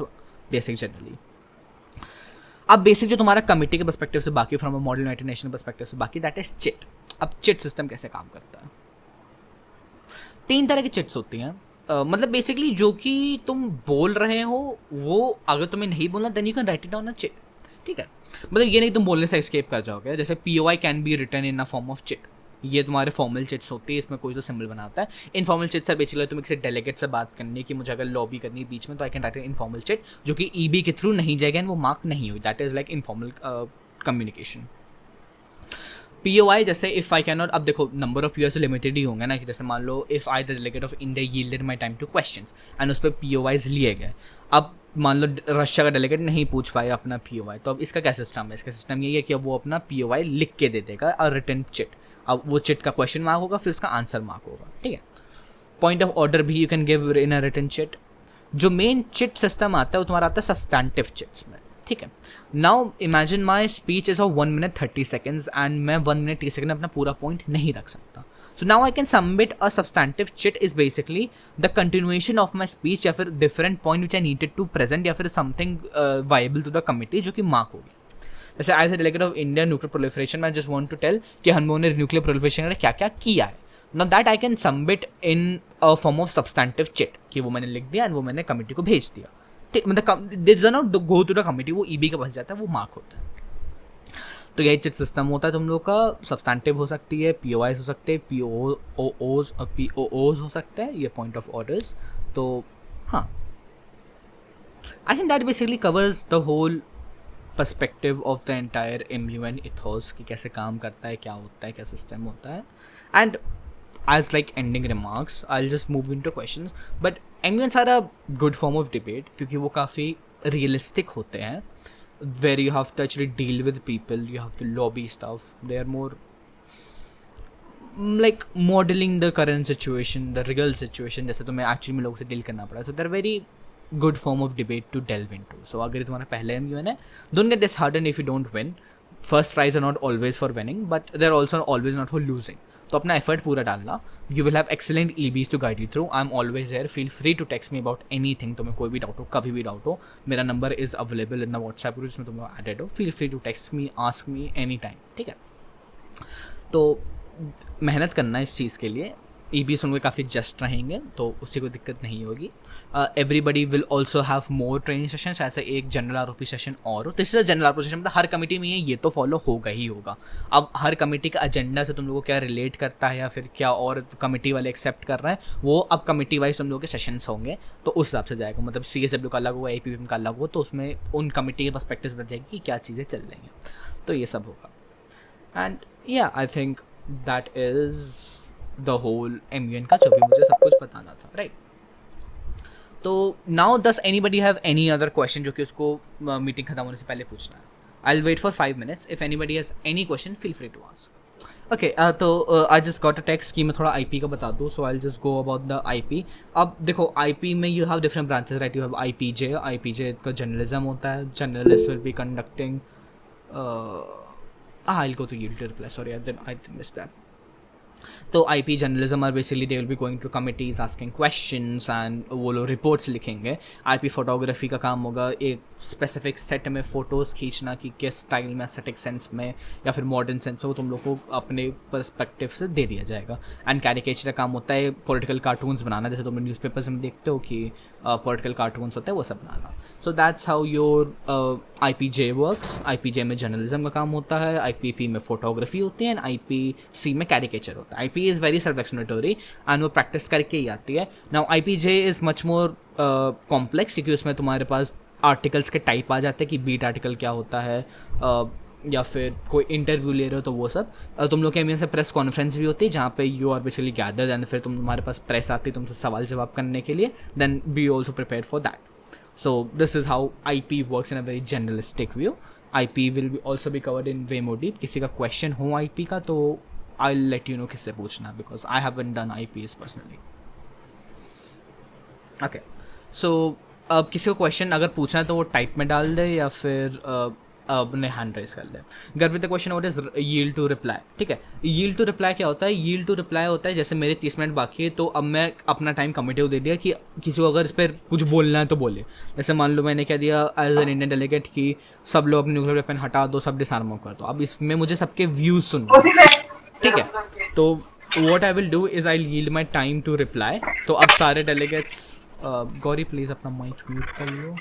basic generally. अब बेसिक जो तुम्हारा कमिटी के पर्सपेक्टिव से बाकी, from a model United Nation perspective से बाकी, दैट इज चिट। अब चिट सिस्टम कैसे काम करता है? 3 तरह की चिट्स होती हैं। मतलब बेसिकली जो कि तुम बोल रहे हो वो अगर तुम्हें नहीं बोलना then you can write it down a chit, ठीक है। मतलब ये नहीं तुम बोलने से एस्केप कर जाओगे। जैसे POI can be written in a form of chit, ये तुम्हारे फॉर्मल चिट्स होती है, इसमें कोई तो सिंबल बनाता है। इनफॉर्मल चिट्स है बेसिकली तुम्हें किसी डेलीगेट से बात करनी है कि मुझे अगर लॉबी करनी है बीच में, तो I can write informal chit जो कि EB के थ्रू नहीं जाएगा एंड वो मार्क नहीं हुई, that is like informal communication. POI जैसे इफ़ आई कैन नॉट, अब देखो नंबर ऑफ POI से लिमिटेड ही होंगे ना, कि जैसे मान लो if I the delegate of India yielded my time to questions and उस पर POIs लिए गए। अब मान लो रशिया का डेलीगेट नहीं पूछ पाया अपना POI, तो अब इसका क्या सिस्टम है? इसका सिस्टम ये है कि अब वो अपना POI लिख के दे देगा और रिटन चिट। अब वो चिट का क्वेश्चन मार्क होगा, फिर उसका आंसर मार्क होगा, ठीक है। पॉइंट ऑफ ऑर्डर भी you can give in a written chit. जो मेन चिट सिस्टम आता है वो तुम्हारा आता है सब्सटैंटिव चिट्स में, ठीक है। Now imagine my speech is of 1 minute 30 seconds and मैं 1 minute 30 सेकेंड अपना पूरा पॉइंट नहीं रख सकता। So now I can submit a substantive chit is basically the continuation of my speech या फिर different point which I needed to present या फिर something viable to the committee जो कि मार्क होगी। जैसे as a delegate of India nuclear proliferation, मैं just want to tell कि हम लोगों ने न्यूक्लियर प्रोलिफरेशन क्या क्या किया है। Now that I can submit in a form of substantive chit कि वो मैंने लिख दिया एंड वो मैंने कमिटी को भेज दिया, मतलब this does not go to the committee, वो EB के पास जाता है, वो मार्क होता है। तो यही चिट सिस्टम होता है तुम लोग का। सब्सटैंटिव हो सकती है, POIs हो सकते हैं, POOs हो सकते हैं, ये पॉइंट ऑफ ऑर्डर्स। तो हाँ, I think that basically covers the whole perspective of the entire MUN ethos कि कैसे काम करता है, क्या होता है, क्या सिस्टम होता है। And as like ending remarks I'll just move into questions, but MUNs are a good form of debate क्योंकि वो काफ़ी realistic होते हैं, where you have to actually deal with people, you have to lobby stuff, they are more like modeling the current situation, the real situation जैसे तुम्हें actually में लोगों से deal करना पड़ा, so they're very good form of debate to delve into. So अगर तुम्हारा पहला MUN है, don't get disheartened if you don't win. First tries are not always for winning, but they're also always not for losing. तो अपना effort पूरा डालना। You will have excellent EBs to guide you through. I am always there, feel free to text me about anything. तुम्हें कोई भी doubt हो, कभी भी डाउट हो, मेरा number is available in the WhatsApp group जिसमें तुम एडेड हो। Feel free to text me, ask me any time, ठीक है। तो मेहनत करना इस चीज़ के लिए, ई बी उनके काफ़ी जस्ट रहेंगे तो उससे कोई दिक्कत नहीं होगी. Everybody will also have more training sessions, ऐसे एक general R O P session और हो. This is a general R O P session, मतलब हर कमेटी में ये तो फॉलो होगा ही होगा. अब हर कमेटी का एजेंडा से तुम लोगों को क्या रिलेट करता है या फिर क्या और कमेटी वाले एक्सेप्ट कर रहे हैं, वो अब कमेटी वाइज तुम लोगों के सेशंस होंगे तो उस हिसाब से जाएगा. मतलब सी एस डब्ल्यू का अलग होगा, ए पी पी एम का अलग हो, तो उसमें उन कमेटी के पर्सपेक्टिव बच जाएगी कि क्या चीज़ें चल रही हैं. तो ये सब होगा. एंड या I think that is the whole M का जो भी मुझे सब कुछ बताना था, राइट. तो now does anybody have any other question जो कि उसको मीटिंग खत्म होने से पहले पूछना है. I will wait for 5 minutes. If anybody has any question feel free to ask. Okay, तो I just got a text कि मैं थोड़ा आई पी का बता दूँ, so I just go about the I P. अब देखो आई पी में you have different branches, right. You have I P J का जर्नलिज्म होता है. Journalist will be conducting I'll go to yield to reply. Sorry, I missed that. तो I P journalism are basically they will be going to committees asking questions and वो लोग reports लिखेंगे. I P photography का काम होगा, एक specific set में photos खींचना कि किस स्टाइल में, एस्थेटिक सेंस में या फिर मॉडर्न सेंस में, वो तुम लोग को अपने पर्सपेक्टिव से दे दिया जाएगा. एंड कैरिकेचर का काम होता है पॉलिटिकल कार्टून्स बनाना, जैसे तुम न्यूज़पेपर्स में देखते हो कि पॉलिटिकल कार्टून्स होते हैं, वो सब बनाना. So that's how your I P J works. I P J में जर्नलिज्म का काम होता है, आई पी पी में फोटोग्राफी होती है एंड आई पी सी में कैरिकेचर होता है. I P is very self explanatory and वो प्रैक्टिस करके ही आती है. Now I P J is much more complex, क्योंकि उसमें तुम्हारे पास आर्टिकल्स के टाइप आ जाते हैं कि बीट आर्टिकल क्या होता है, या फिर कोई इंटरव्यू ले रहे हो तो वो सब. तुम लोग के एम से प्रेस कॉन्फ्रेंस भी होती है जहाँ पे you are basically gathered and फिर तुम्हारे पास प्रेस आती है तुमसे सवाल जवाब करने के लिए. Then be also prepare for that. So this is how IP works in a very generalistic view. IP will be also be covered in way more deep. किसी का question हो IP का तो I'll let you know किससे पूछना, because I haven't done IPs personally. Okay. So अब किसी को question अगर पूछना है तो वो टाइप में डाल दे या फिर अपने हैंड रेस कर ले. गर with the question what is yield to reply. ठीक है, यील्ड टू रिप्लाई क्या होता है? यील्ड टू रिप्लाई होता है जैसे मेरे 30 मिनट बाकी है तो अब मैं अपना टाइम कमिटी को दे दिया कि किसी को अगर इस पर कुछ बोलना है तो बोले. जैसे मान लो मैंने क्या दिया एज एन इंडियन डेलीगेट कि सब लोग अपने न्यूक्लियर वेपन हटा दो, सब डिसआर्म कर दो. अब इसमें मुझे सबके व्यूज़ सुनना, ठीक है. तो what I will do is I yield my time to reply. तो अब सारे डेलीगेट्स, गौरी प्लीज़ अपना माइक म्यूट कर लो.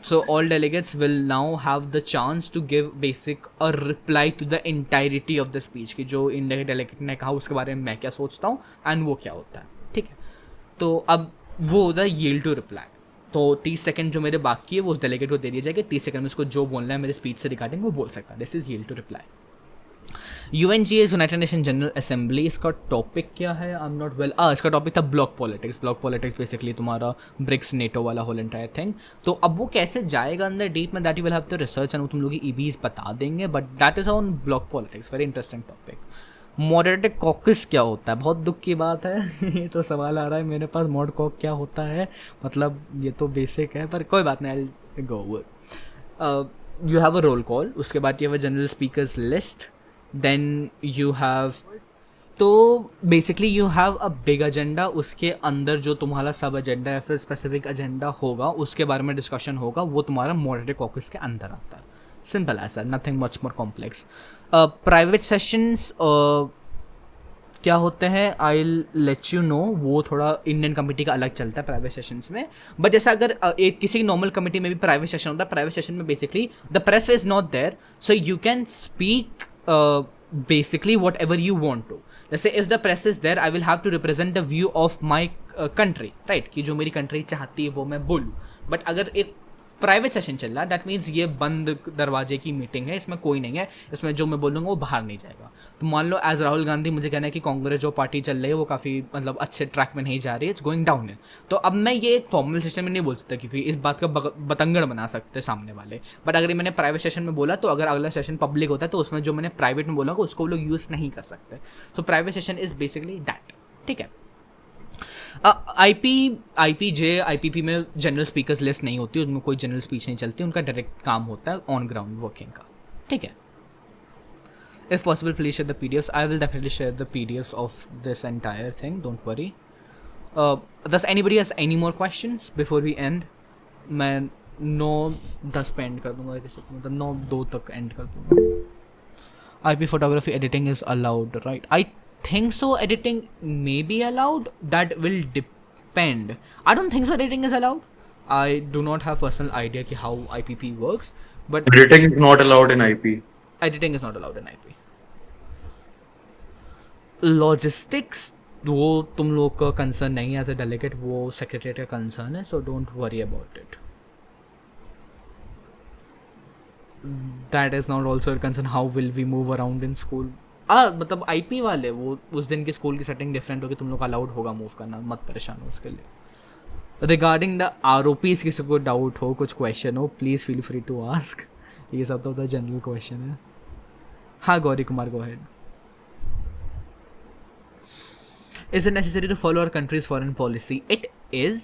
So all delegates will now have the chance to give basic a reply to the entirety of the speech कि जो India के delegate ने कहा उसके बारे में मैं क्या सोचता हूँ एंड वो क्या होता है. ठीक है, तो अब वो होता है यील्ड टू रिप्लाई. तो 30 सेकंड जो मेरे बाकी है वो उस डेलीगेट को दे दिया जाएगा. 30 सेकंड में उसको जो बोलना है मेरे स्पीच से रिगार्डिंग वो बोल सकता है. This is yield to reply. UNGA United Nation General Assembly, इसका टॉपिक क्या है? I am not well. इसका टॉपिक था block politics. Block politics basically तुम्हारा ब्रिक्स नेटो वाला होल एंटायर थिंग. तो अब वो कैसे जाएगा अंदर डीप में, that you will have the research and वो तुम लोग की ईबीज बता देंगे. But that is on block politics, very interesting topic. Moderated caucus क्या होता है? बहुत दुख की बात है ये तो सवाल आ रहा है मेरे पास, मॉड कॉक क्या होता है? मतलब ये तो बेसिक है पर कोई बात नहीं, I go word. You have a roll call, उसके बाद you have a general speakers list, then you have, तो basically you have a big agenda. उसके अंदर जो तुम्हारा सब एजेंडा या फिर स्पेसिफिक एजेंडा होगा उसके बारे में डिस्कशन होगा, वो तुम्हारा मॉडरेटेड कॉकस के अंदर आता है. सिंपल ऐसा, nothing much more complex. Private sessions क्या होते हैं आई लेट यू नो, वो थोड़ा इंडियन कमेटी का अलग चलता है प्राइवेट सेशंस में. बट जैसा अगर एक किसी नॉर्मल कमेटी में भी प्राइवेट सेशन होता है, प्राइवेट सेशन में basically the press is not there, so you can speak basically whatever you want to. जैसे if the press is there I will have to represent the view of my country, right, कि जो मेरी country चाहती है वो मैं बोलूँ. But अगर एक प्राइवेट सेशन चल रहा है दैट मीन्स ये बंद दरवाजे की मीटिंग है, इसमें कोई नहीं है, इसमें जो मैं बोलूँगा वो बाहर नहीं जाएगा. तो मान लो एज राहुल गांधी मुझे कहना है कि कांग्रेस जो पार्टी चल रही है वो काफ़ी मतलब अच्छे ट्रैक में नहीं जा रही है, इट्स गोइंग डाउन हिल. तो अब मैं ये एक फॉर्मल सेशन में नहीं बोल सकता क्योंकि इस बात का बतंगड़ बना सकते सामने वाले. बट अगर मैंने प्राइवेट सेशन में बोला तो अगर अगला सेशन पब्लिक होता है तो उसमें जो मैंने प्राइवेट में बोला उसको वो लोग यूज़ नहीं कर सकते. तो private session is basically that. ठीक है. IPP में जनरल स्पीकर्स लिस्ट नहीं होती, उनमें कोई जनरल स्पीच नहीं चलती, उनका डायरेक्ट काम होता है ऑन ग्राउंड वर्किंग का. ठीक है. If possible please share the PDFs. I will definitely share the PDFs of this entire thing, don't worry. Does anybody has any more questions before we end? मैं 9:10 पे and कर दूंगा, मतलब 9:02 तक and कर दूंगा. IP photography editing is allowed, right? I think so. Editing may be allowed. That will depend. I don't think so. Editing is allowed. I do not have personal idea ki how IPP works, but
Editing is not allowed in IP.
editing is not allowed in IP. Logistics वो तुम लोग का concern नहीं है as a delegate, वो secretariat का concern है, so don't worry about it. That is not also concern how will we move around in school. मतलब आईपी वाले वो उस दिन की स्कूल की सेटिंग डिफरेंट होगी, तुम लोग अलाउड होगा मूव करना, मत परेशान हो उसके लिए. रिगार्डिंग द ROPs किसी को डाउट हो, कुछ क्वेश्चन हो, please feel free to ask. ये सब तो जनरल क्वेश्चन है. हाँ Gauri Kumar, go ahead. Is it necessary to follow our country's foreign policy? It is.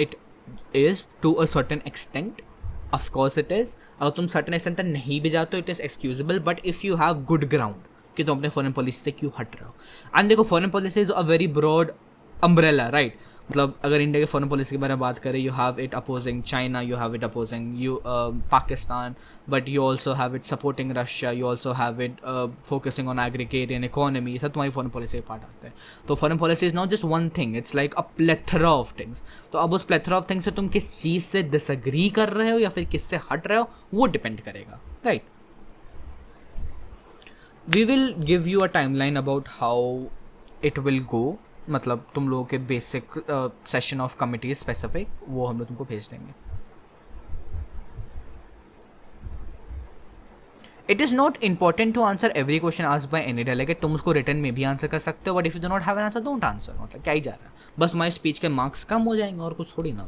It is to a certain extent. Of course it is. अगर तुम certain extent तक नहीं भी जाते हो, it is excusable. But if you have good ground कि तुम अपने foreign policy से क्यों हट रहे हो. And देखो foreign policy is a very broad umbrella, right? मतलब अगर इंडिया के फॉरेन पॉलिसी के बारे में बात करें, you have it opposing China, you have it opposing Pakistan, but you also have it supporting Russia, you also have it focusing on agrarian economy. ये सब तुम्हारी फॉरेन पॉलिसी के पार्ट आते हैं. तो foreign policy is not just one thing, it's like a plethora of things. तो अब उस प्लेथरा ऑफ थिंग्स से तुम किस चीज़ से डिसएग्री कर रहे हो या फिर किस से हट रहे हो, वो डिपेंड करेगा, right. We will give you a timeline about how it will go. मतलब तुम लोगों के basic session of committee specific वो हम लोग तुमको भेज देंगे. It is not important to answer every question asked by any delegate. तुम उसको रिटर्न में भी आंसर कर सकते हो, but if you do not have an answer don't answer. मतलब क्या ही जा रहा है, बस तुम्हारी स्पीच के मार्क्स कम हो जाएंगे और कुछ थोड़ी ना.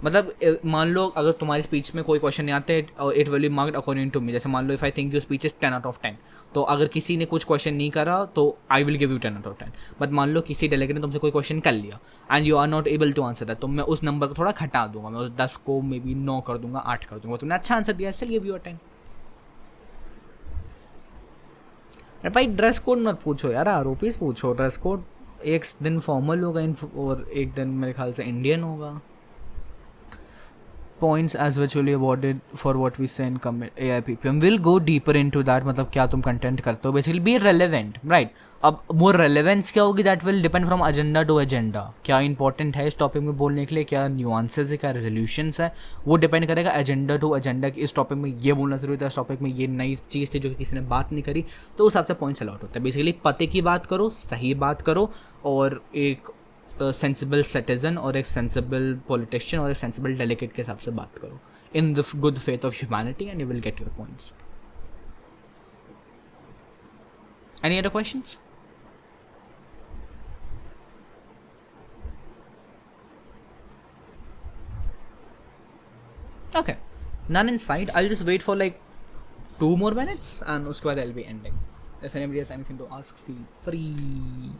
मतलब मान लो अगर तुम्हारी स्पीच में कोई क्वेश्चन नहीं आते, it will be marked according to me. जैसे मान लो if I think your speech is 10 out of 10, तो अगर किसी ने कुछ क्वेश्चन नहीं करा तो I will give you 10 out of 10. But मान लो किसी डेलीगेट ने तुमसे कोई क्वेश्चन कर लिया and you are not able to answer that, तो मैं उस नंबर को थोड़ा घटा दूंगा. मैं उस 10 को मे बी 9 कर दूंगा, 8 कर दूंगा. तुमने अच्छा आंसर दिया, स्टिल गिव यू 10. भाई ड्रेस कोड मत पूछो यार, ROPs पूछो. ड्रेस कोड एक दिन फॉर्मल होगा और एक दिन मेरे ख्याल से इंडियन होगा. Points as virtually awarded for what we say in AIPPM. We'll go deeper into that. मतलब क्या तुम कंटेंट करते हो, बेसिकली बी रेलेवेंट, राइट. अब वो रेलेवेंस क्या होगी, that will depend from agenda to agenda. क्या इंपॉर्टेंट है इस टॉपिक में बोलने के लिए, क्या न्यूआंसेस है, क्या रेजोल्यूशंस है, वो डिपेंड करेगा एजेंडा टू एजेंडा कि इस टॉपिक में ये बोलना जरूरी था, इस टॉपिक में ये नई चीज़ थी जो कि किसी ने बात नहीं करी, तो उस हिसाब से पॉइंट्स अलॉट होता है. बेसिकली पते की बात करो, सही बात करो, और एक सेंसिबल सिटीजन और एक सेंसिबल पॉलिटिशियन और एक सेंसिबल डेलीगेट के हिसाब से बात करो, in the good faith of humanity, and you will get your points. Any other questions? Okay, none in sight. I'll just wait for like 2 more minutes and उसके बाद I'll be ending. If anybody has anything to ask, feel free.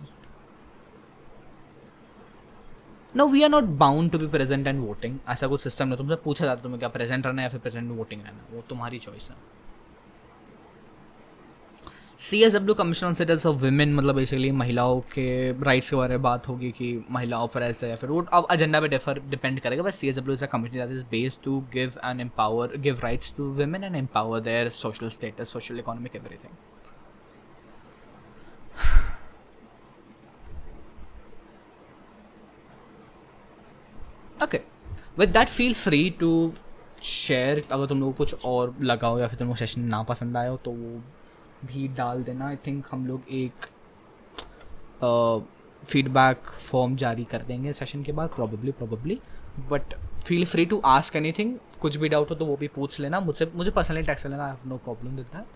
No, we are not bound to be present and voting. ऐसा कुछ system नहीं. तुमसे पूछा जाता है तुम्हें क्या प्रेजेंट रहना है या फिर प्रेजेंट में वोटिंग रहना है, वो तुम्हारी चॉइस है. CSW commission on status of women, मतलब बेसिकली महिलाओं के राइट्स के बारे में बात होगी कि महिला ऑपरेस है या फिर वो अब एजेंडा पे डिपेंड करेगा. बस CSW is a committee that is based to give and empower, give rights to women and empower their social status, social economic everything. Okay, with that feel free to share. अगर तुम लोग कुछ और लगाओ या फिर तुम लोग सेशन ना पसंद आए हो तो वो भी डाल देना. आई थिंक हम लोग एक फीडबैक फॉर्म जारी कर देंगे सेशन के बाद, probably. But feel free to ask anything. कुछ भी डाउट हो तो वो भी पूछ लेना मुझे पर्सनली टेक्स्ट लेना. I have no problem with that.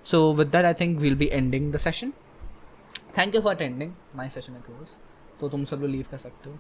So with that I think we'll be ending the session. Thank you for attending my session. It was. तो तुम सब लोग लीव कर सकते हो.